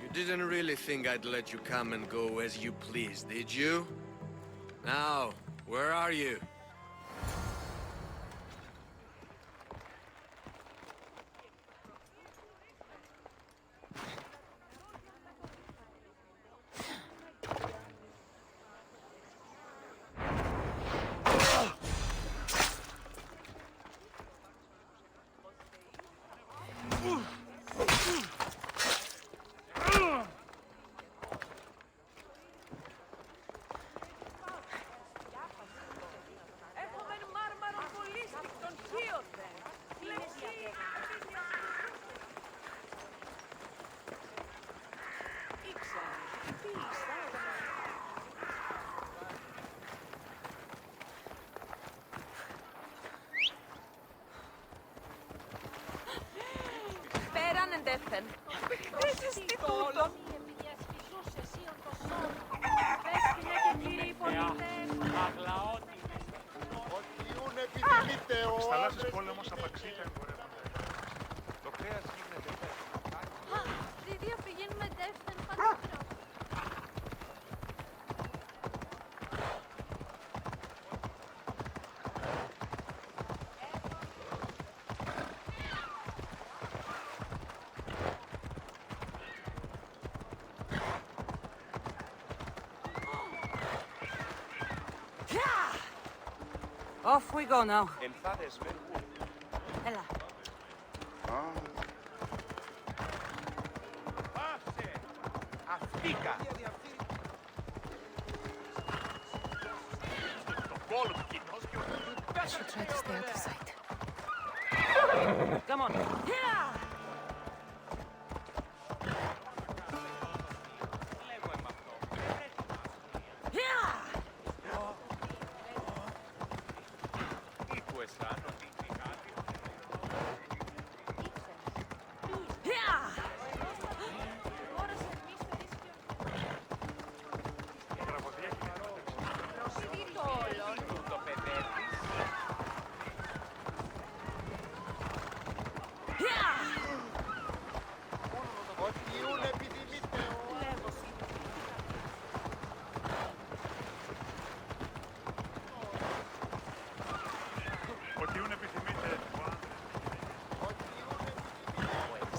You didn't really think I'd let you come and go as you please, did you? Now, where are you? Defen. This is the tolo. Στις θαλάσσιες πόλεμος απαξίτα εμπορεύονται. Το κρέας γίνεται Δίδια πηγαίνουμε Defen παντρό. Off we go now. Ελθάδες μεν. Ella. I should try to stay out of sight. Come on. Yeah!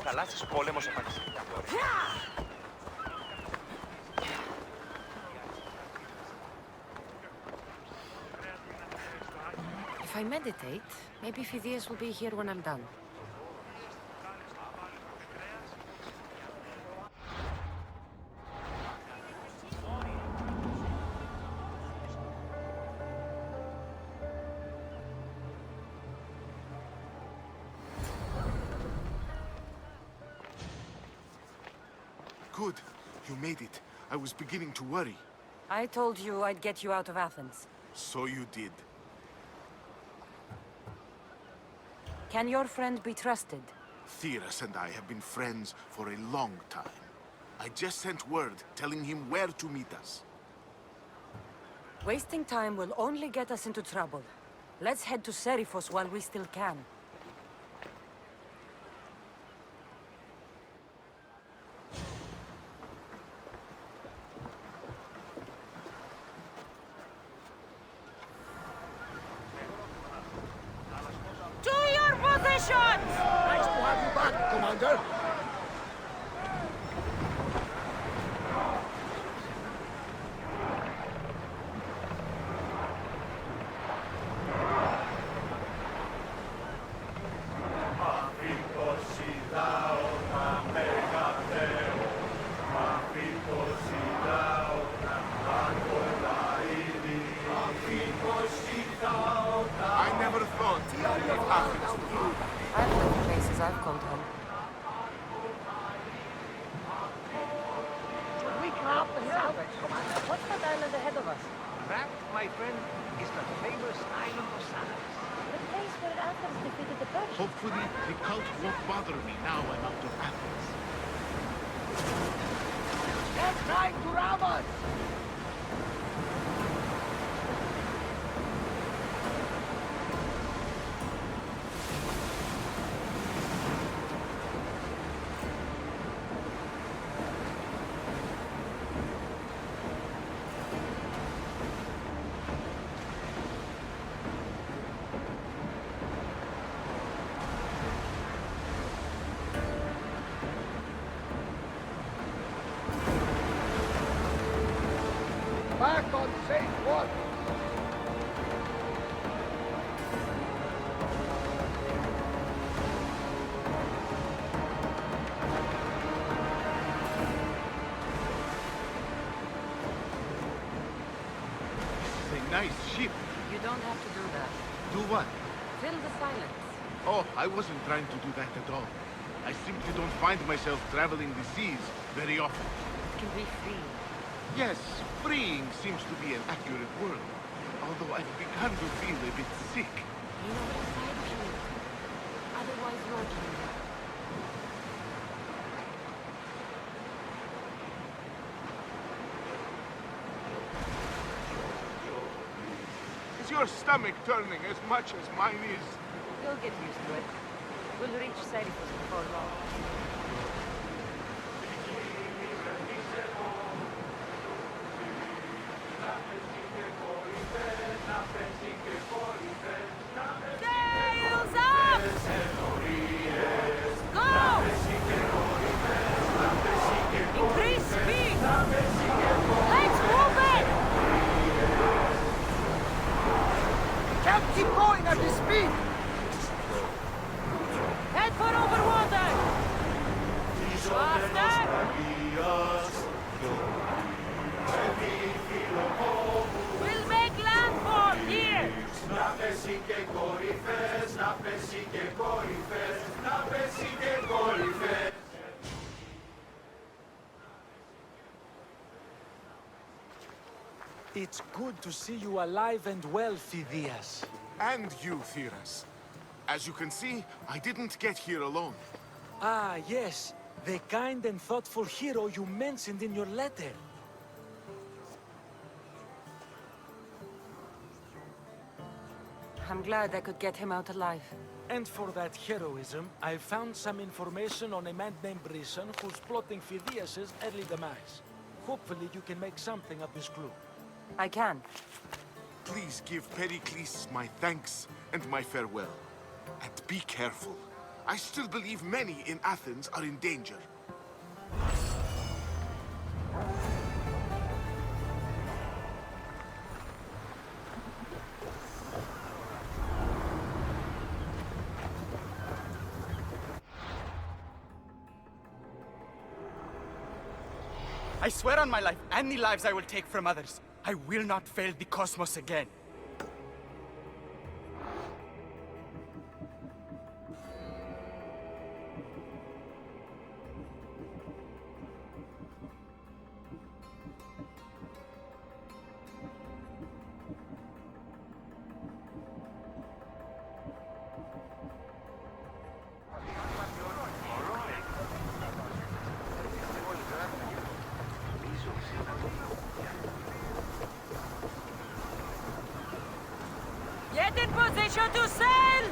Θαλάσσιος πόλεμος επανεισήλθει. If I meditate, maybe Phidias will be here when I'm done. Good. You made it. I was beginning to worry. I told you I'd get you out of Athens. So you did. Can your friend be trusted? Theras and I have been friends for a long time. I just sent word telling him where to meet us. Wasting time will only get us into trouble. Let's head to Seriphos while we still can. To your positions! Nice to have you back, Commander. I never thought it happened to you. I've lived places I've called home. Should we grab the salvage, Commander? What's that island ahead of us? That, my friend, is the famous island of Salamis. The place where Athens defeated the Persians. Hopefully, the cult won't bother me now I'm out of Athens. They're trying to rob us! Back on safe water! It's a nice ship. You don't have to do that. Do what? Fill the silence. Oh, I wasn't trying to do that at all. I simply don't find myself traveling the seas very often. It can be freeing. Yes, freeing seems to be an accurate word. Although I've begun to feel a bit sick. You know what side of you? Otherwise, you're kingdom. Is your stomach turning as much as mine is? You'll get used to it. We'll reach Seriphos before long. Sails up! Go! Increase speed! Let's move it! Can't keep going at this speed! Head for over water! Faster! It's good to see you alive and well, Phidias. And you, Theras. As you can see, I didn't get here alone. Ah, yes. The kind and thoughtful hero you mentioned in your letter. I'm glad I could get him out alive. And for that heroism, I found some information on a man named Brisson who's plotting Phidias' early demise. Hopefully you can make something of this clue. I can. Please give Pericles my thanks and my farewell. And be careful. I still believe many in Athens are in danger. I swear on my life and the lives I will take from others, I will not fail the cosmos again. Get in position to sail!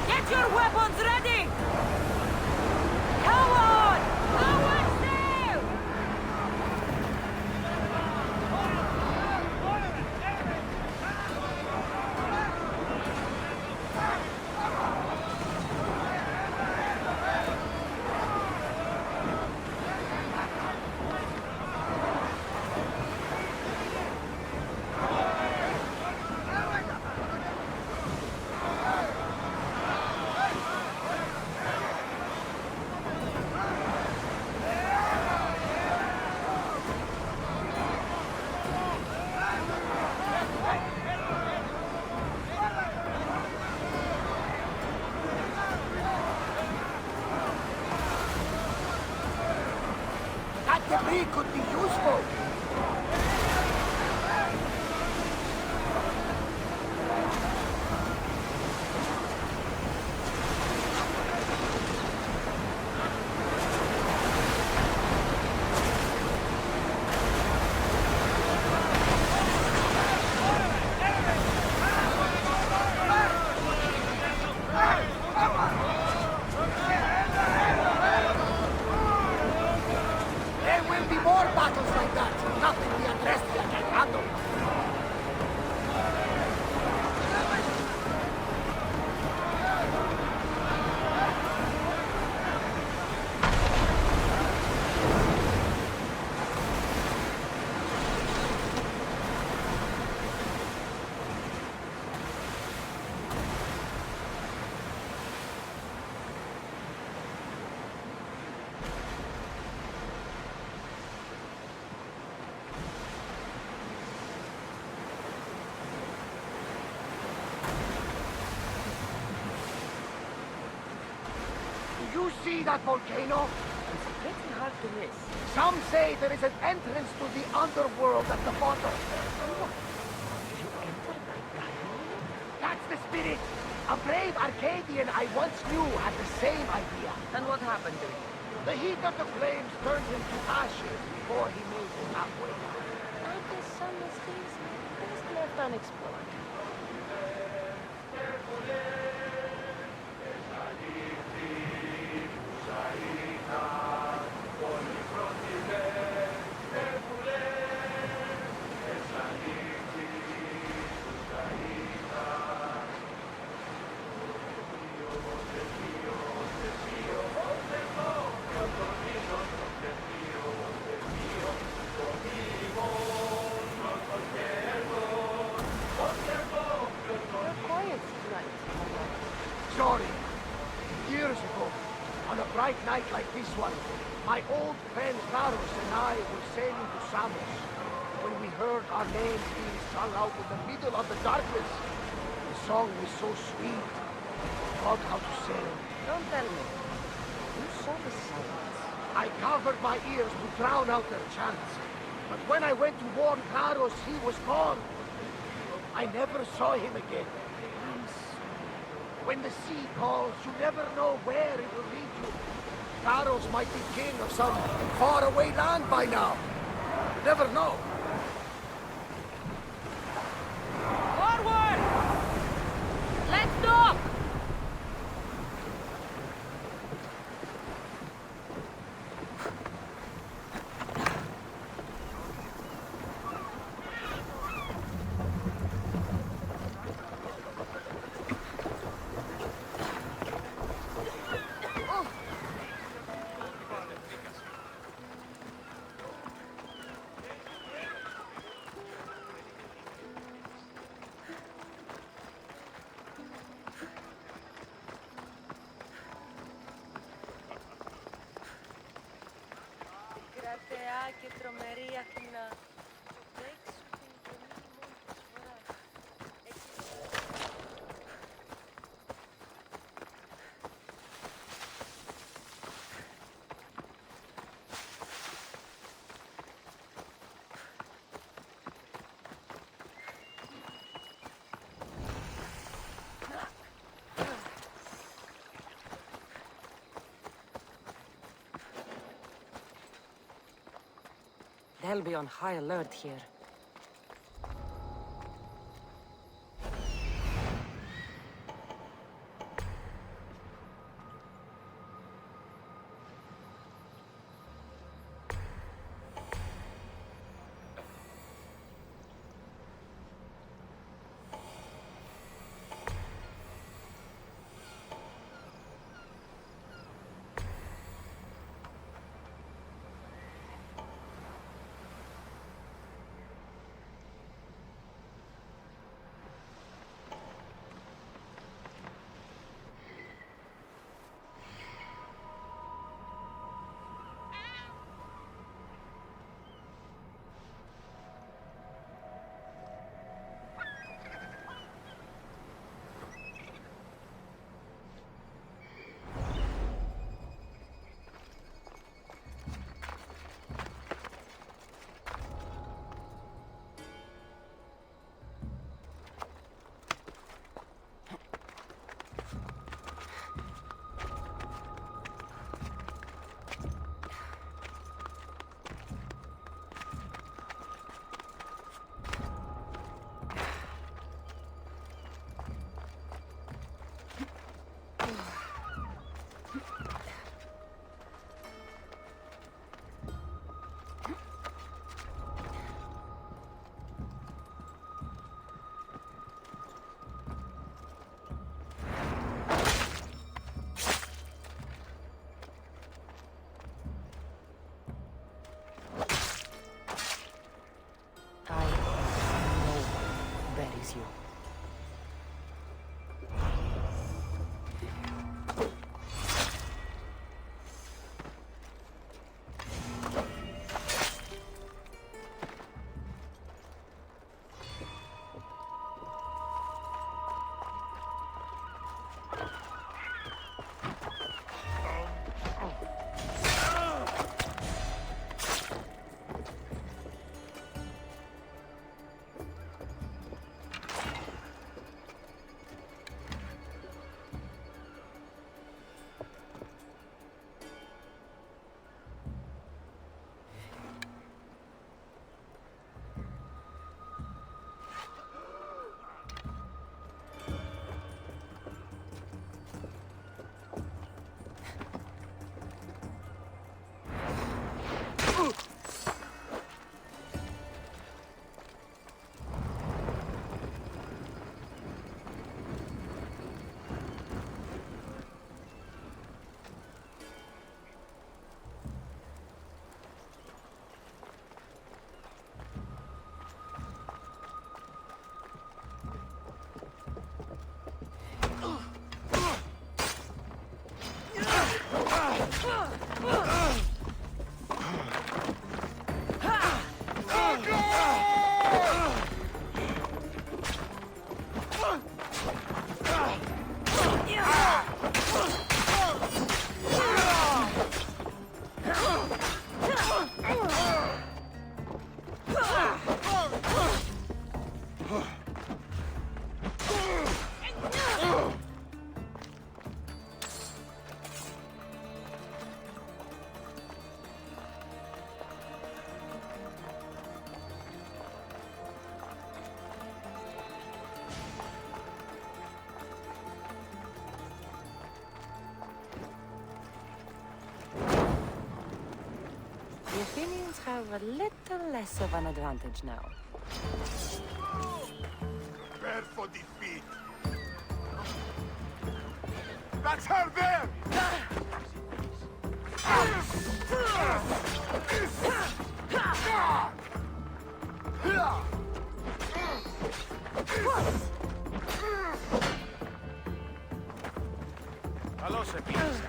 Get your weapons ready! Come on! Forward sail! That debris could be useful. There will be more battles like that. Nothing the Andrestia can handle. Do you see that volcano? It's pretty hard to miss. Some say there is an entrance to the underworld at the bottom. That's the spirit. A brave Arcadian I once knew had the same idea. And what happened to him? The heat of the flames turned him to ashes before he made it halfway. I guess some mistakes best left unexplored. Sorry. Years ago, on a bright night like this one, my old friend Varus and I were sailing to Samos. when we heard our names being sung out in the middle of the darkness. The song was so sweet. I forgot how to sing. Don't tell me. You saw the silence. I covered my ears to drown out their chants. But when I went to warn Claros, he was gone. I never saw him again. I'm sorry. When the sea calls, you never know where it will lead you. Claros might be king of some faraway land by now. You never know. Forward! Let's dock! Κρατεά και τρομερή Αθηνά. Δέξου την φωνή μου προσφορά. They'll be on high alert here. You. have a little less of an advantage now. Prepare for defeat. That's her there! Καλώς επίησας.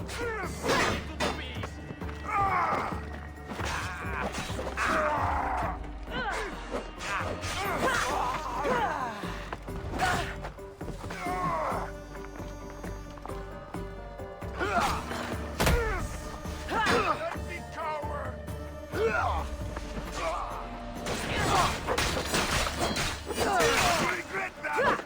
Τι του το πεις. Regret that!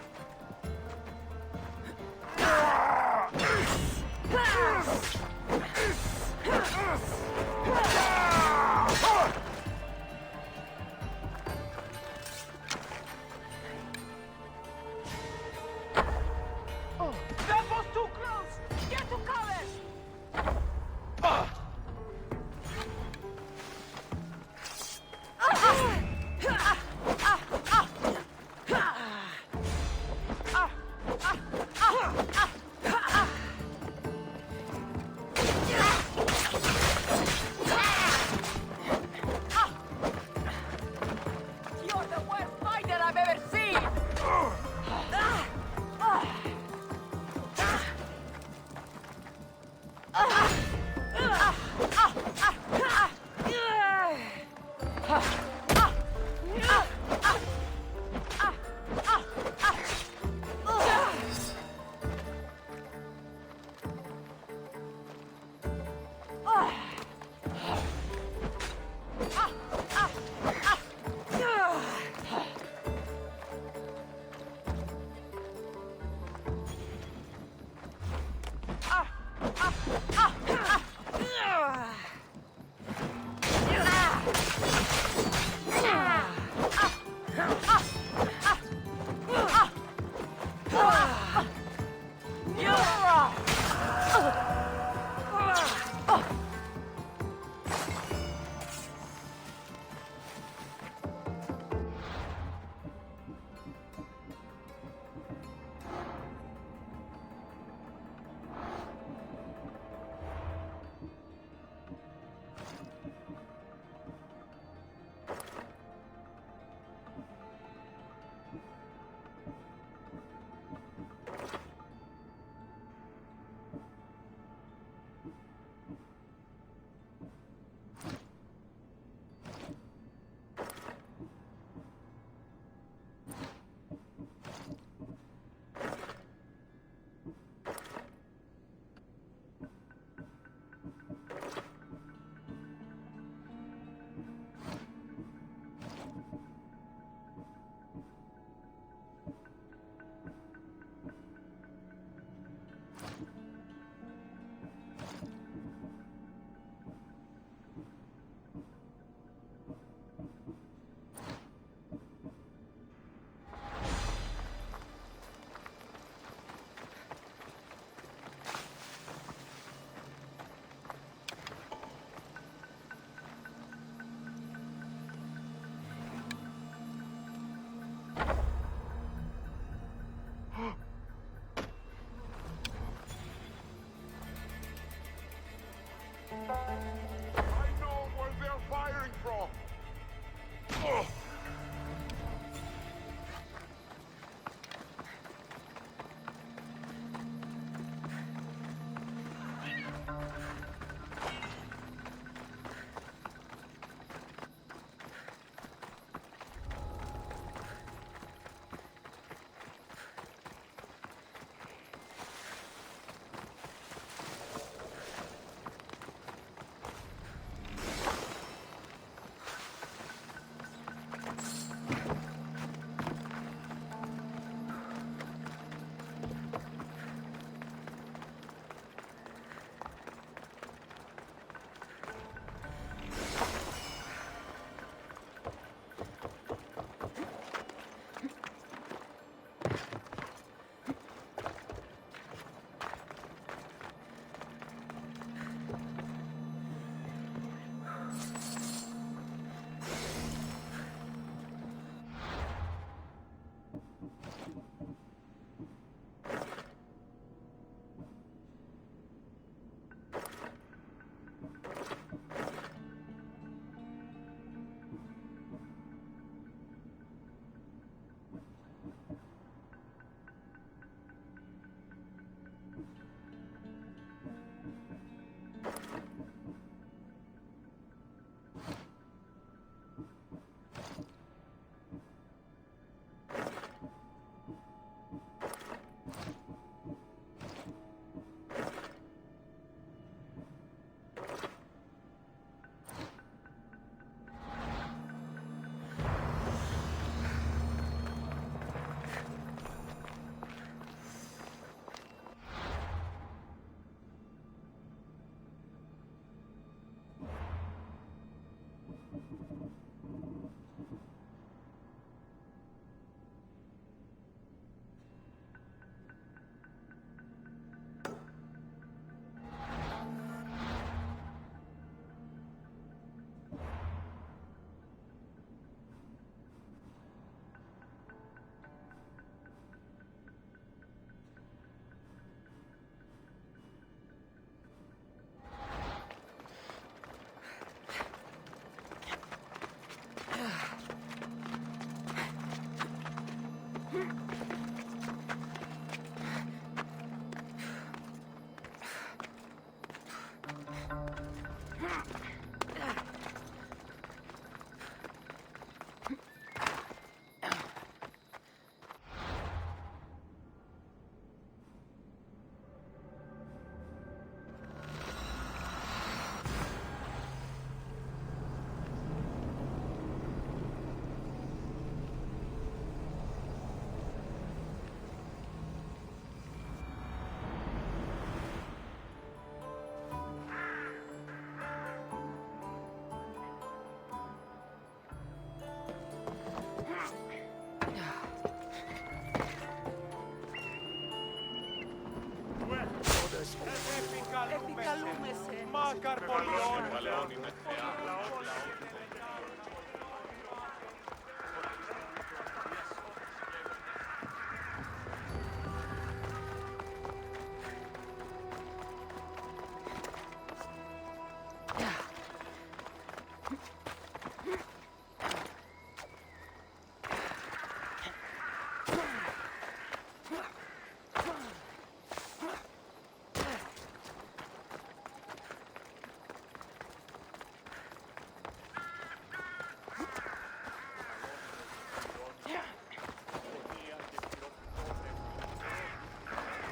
μεγαλώνει με θεά.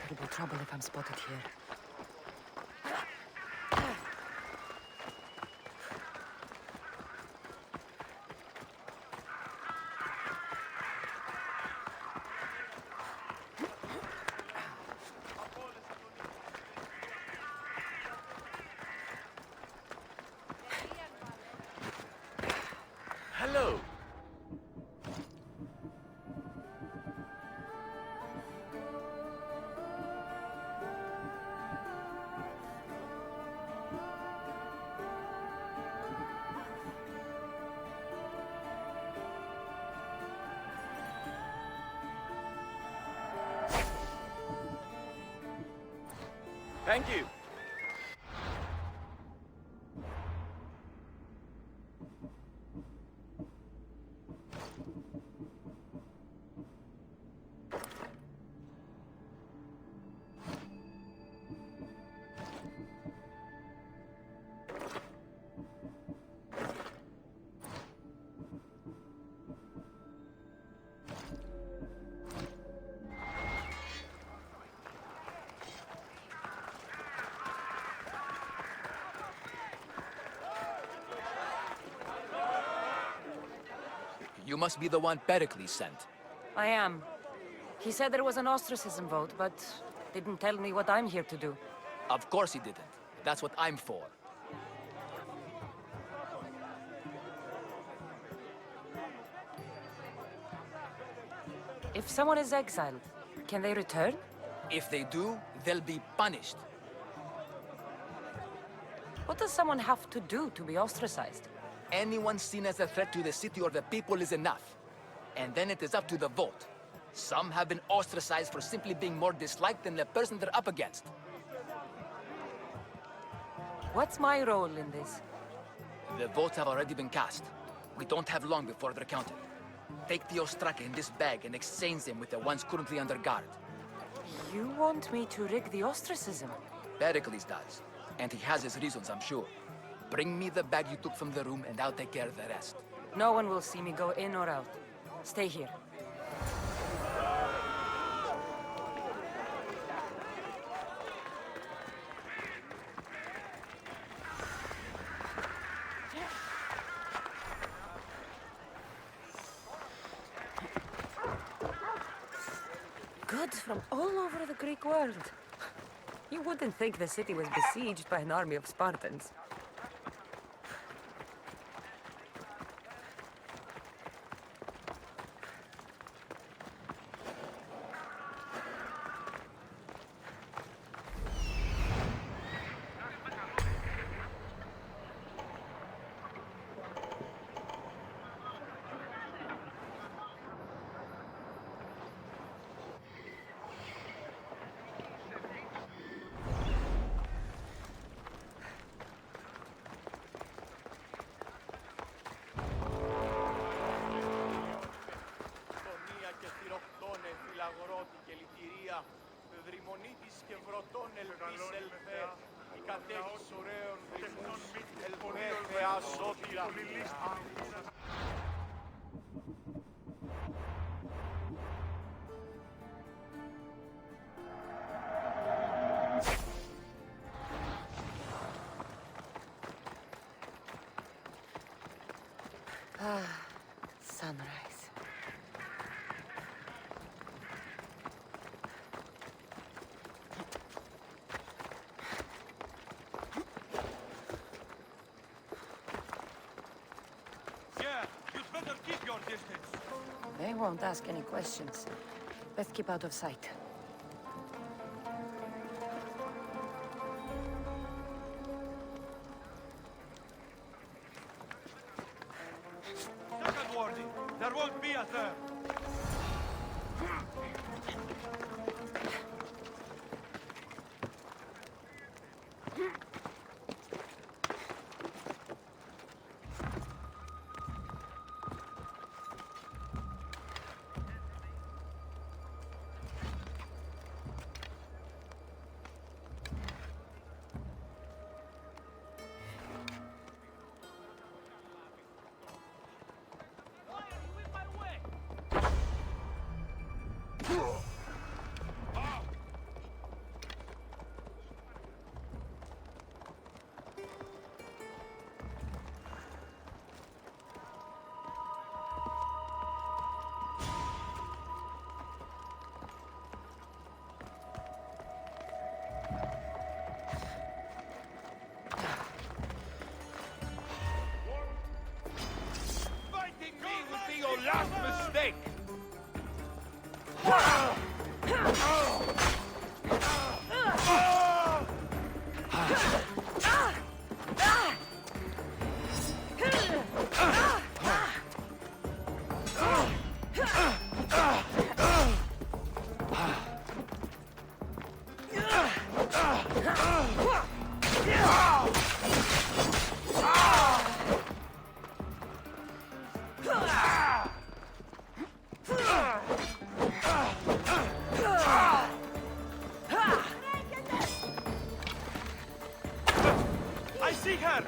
Terrible trouble if I'm spotted here. Hello. Thank you. You must be the one Pericles sent. I am. He said there was an ostracism vote, but didn't tell me what I'm here to do. Of course he didn't. That's what I'm for. If someone is exiled, can they return? If they do, they'll be punished. What does someone have to do to be ostracized? Anyone seen as a threat to the city or the people is enough. And then it is up to the vote. Some have been ostracized for simply being more disliked than the person they're up against. What's my role in this? The votes have already been cast. We don't have long before they're counted. Take the ostraka in this bag and exchange them with the ones currently under guard. You want me to rig the ostracism? Pericles does. And he has his reasons, I'm sure. Bring me the bag you took from the room and I'll take care of the rest. No one will see me go in or out. Stay here. Goods from all over the Greek world. You wouldn't think the city was besieged by an army of Spartans. Sunrise. Yeah, you'd better keep your distance. They won't ask any questions. Let's keep out of sight. there! Your last mistake! I see her!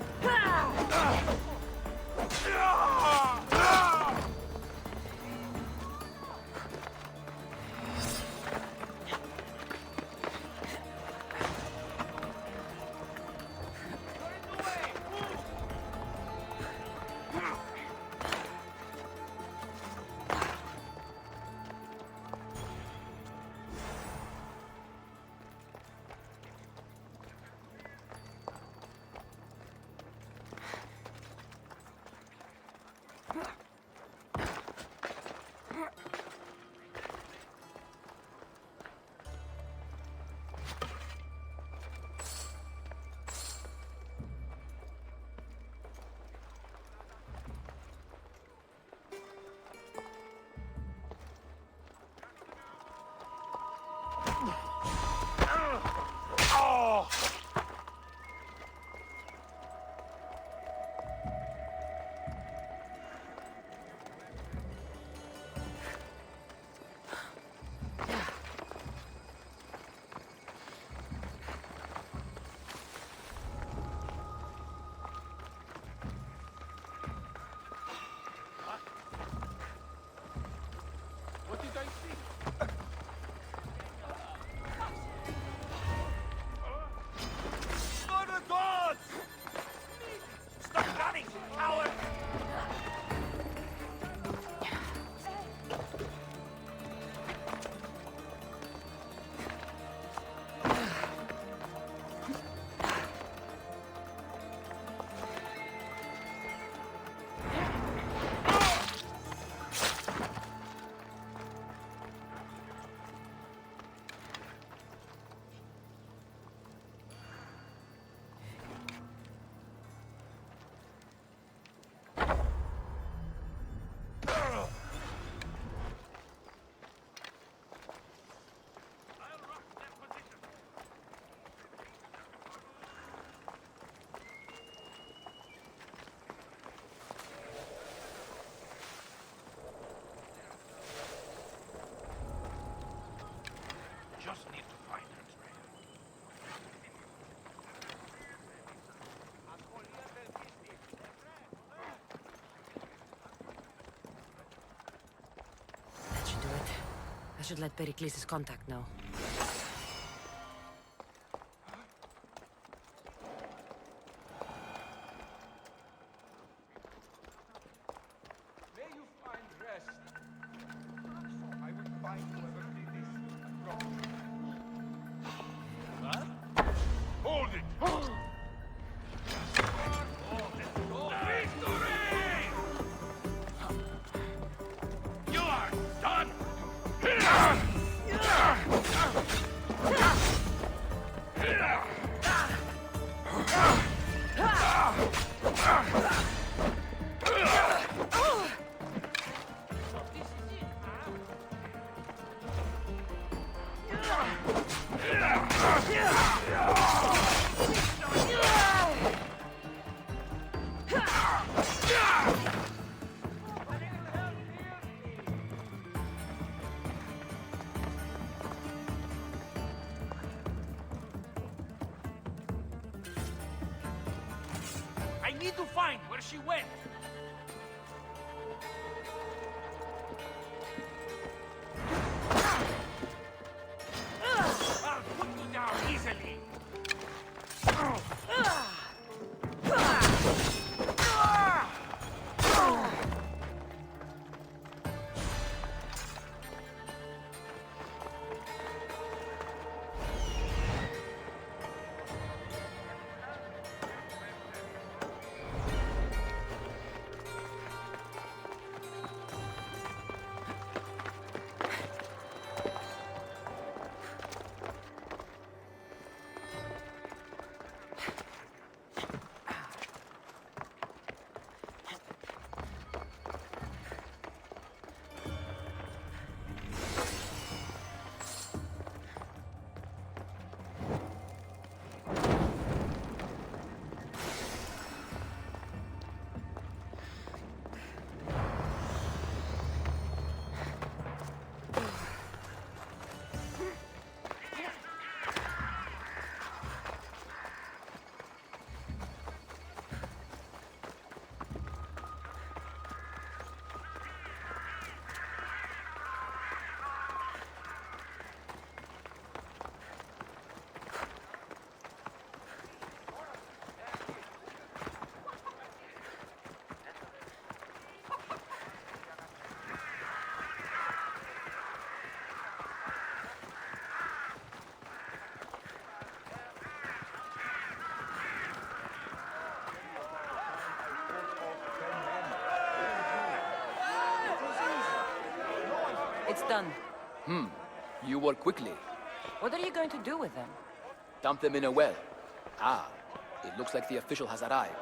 What did I see? For the gods! Stop running, coward! Just need to find her trail. That should do it. I should let Pericles' contact know. May you find rest. I will find whoever did this and drop it. Hold it! You are done! I'll put you down easily. It's done. You work quickly. What are you going to do with them? Dump them in a well. Ah, it looks like the official has arrived.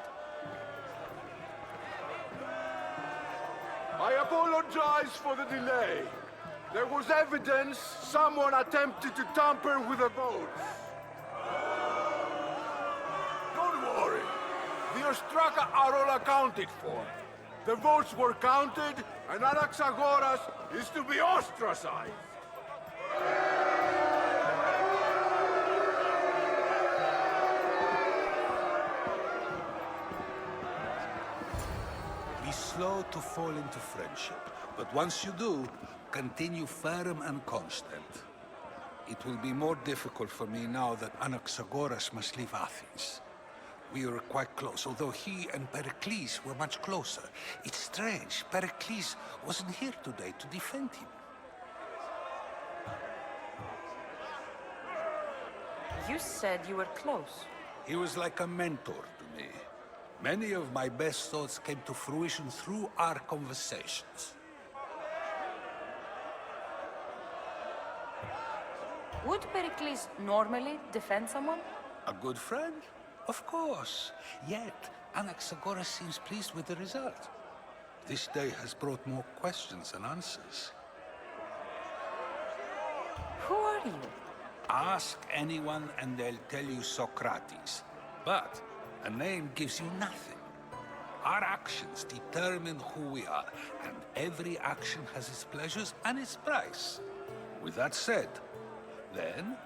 I apologize for the delay. There was evidence someone attempted to tamper with the votes. Don't worry. The Ostraka are all accounted for. The votes were counted, and Anaxagoras is to be ostracized. Be slow to fall into friendship, but once you do, continue firm and constant. It will be more difficult for me now that Anaxagoras must leave Athens. We were quite close, although he and Pericles were much closer. It's strange, Pericles wasn't here today to defend him. You said you were close. He was like a mentor to me. Many of my best thoughts came to fruition through our conversations. Would Pericles normally defend someone? A good friend? Of course. Yet, Anaxagoras seems pleased with the result. This day has brought more questions than answers. Who are you? Ask anyone and they'll tell you Socrates. But a name gives you nothing. Our actions determine who we are, and every action has its pleasures and its price. With that said, then,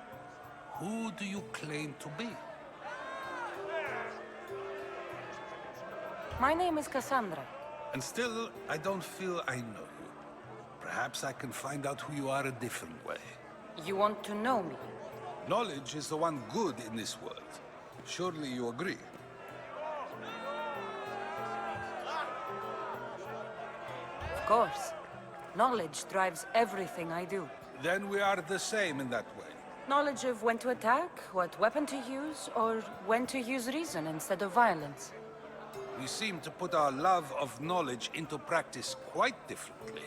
who do you claim to be? My name is Cassandra. And still, I don't feel I know you. Perhaps I can find out who you are a different way. You want to know me? Knowledge is the one good in this world. Surely you agree? Of course. Knowledge drives everything I do. Then we are the same in that way. Knowledge of when to attack, what weapon to use, or when to use reason instead of violence. We seem to put our love of knowledge into practice quite differently.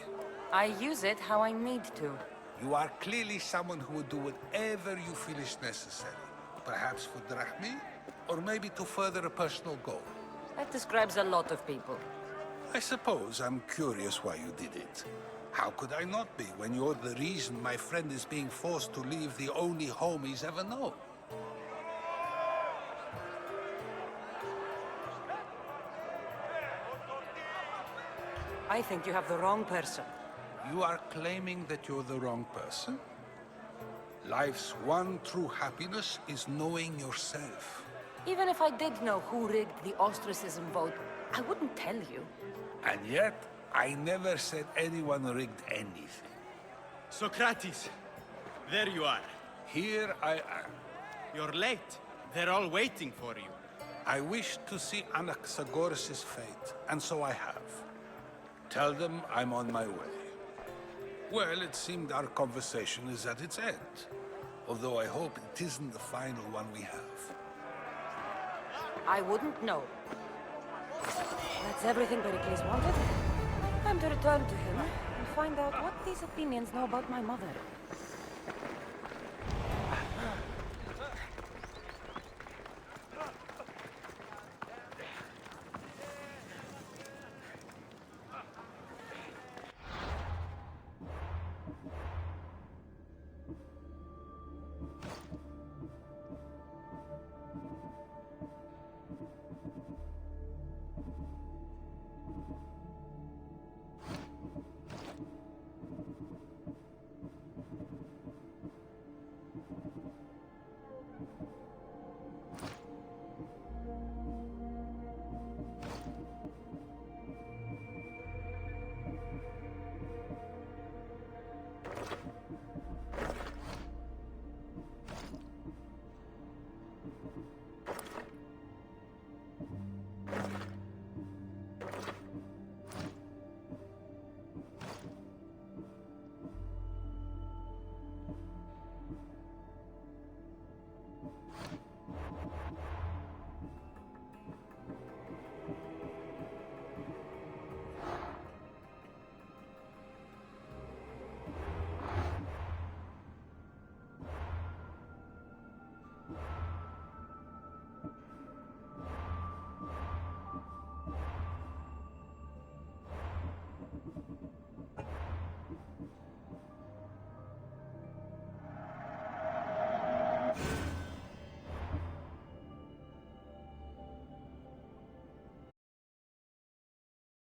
I use it how I need to. You are clearly someone who would do whatever you feel is necessary. Perhaps for drachmi, or maybe to further a personal goal. That describes a lot of people. I suppose I'm curious why you did it. How could I not be when you're the reason my friend is being forced to leave the only home he's ever known? I think you have the wrong person. You are claiming that you're the wrong person? Life's one true happiness is knowing yourself. Even if I did know who rigged the ostracism vote, I wouldn't tell you. And yet, I never said anyone rigged anything. Socrates, there you are. Here I am. You're late. They're all waiting for you. I wish to see Anaxagoras' fate, and so I have. Tell them I'm on my way. Well, it seemed our conversation is at its end. Although I hope it isn't the final one we have. I wouldn't know. That's everything Pericles wanted. Time to return to him and find out what these Athenians know about my mother.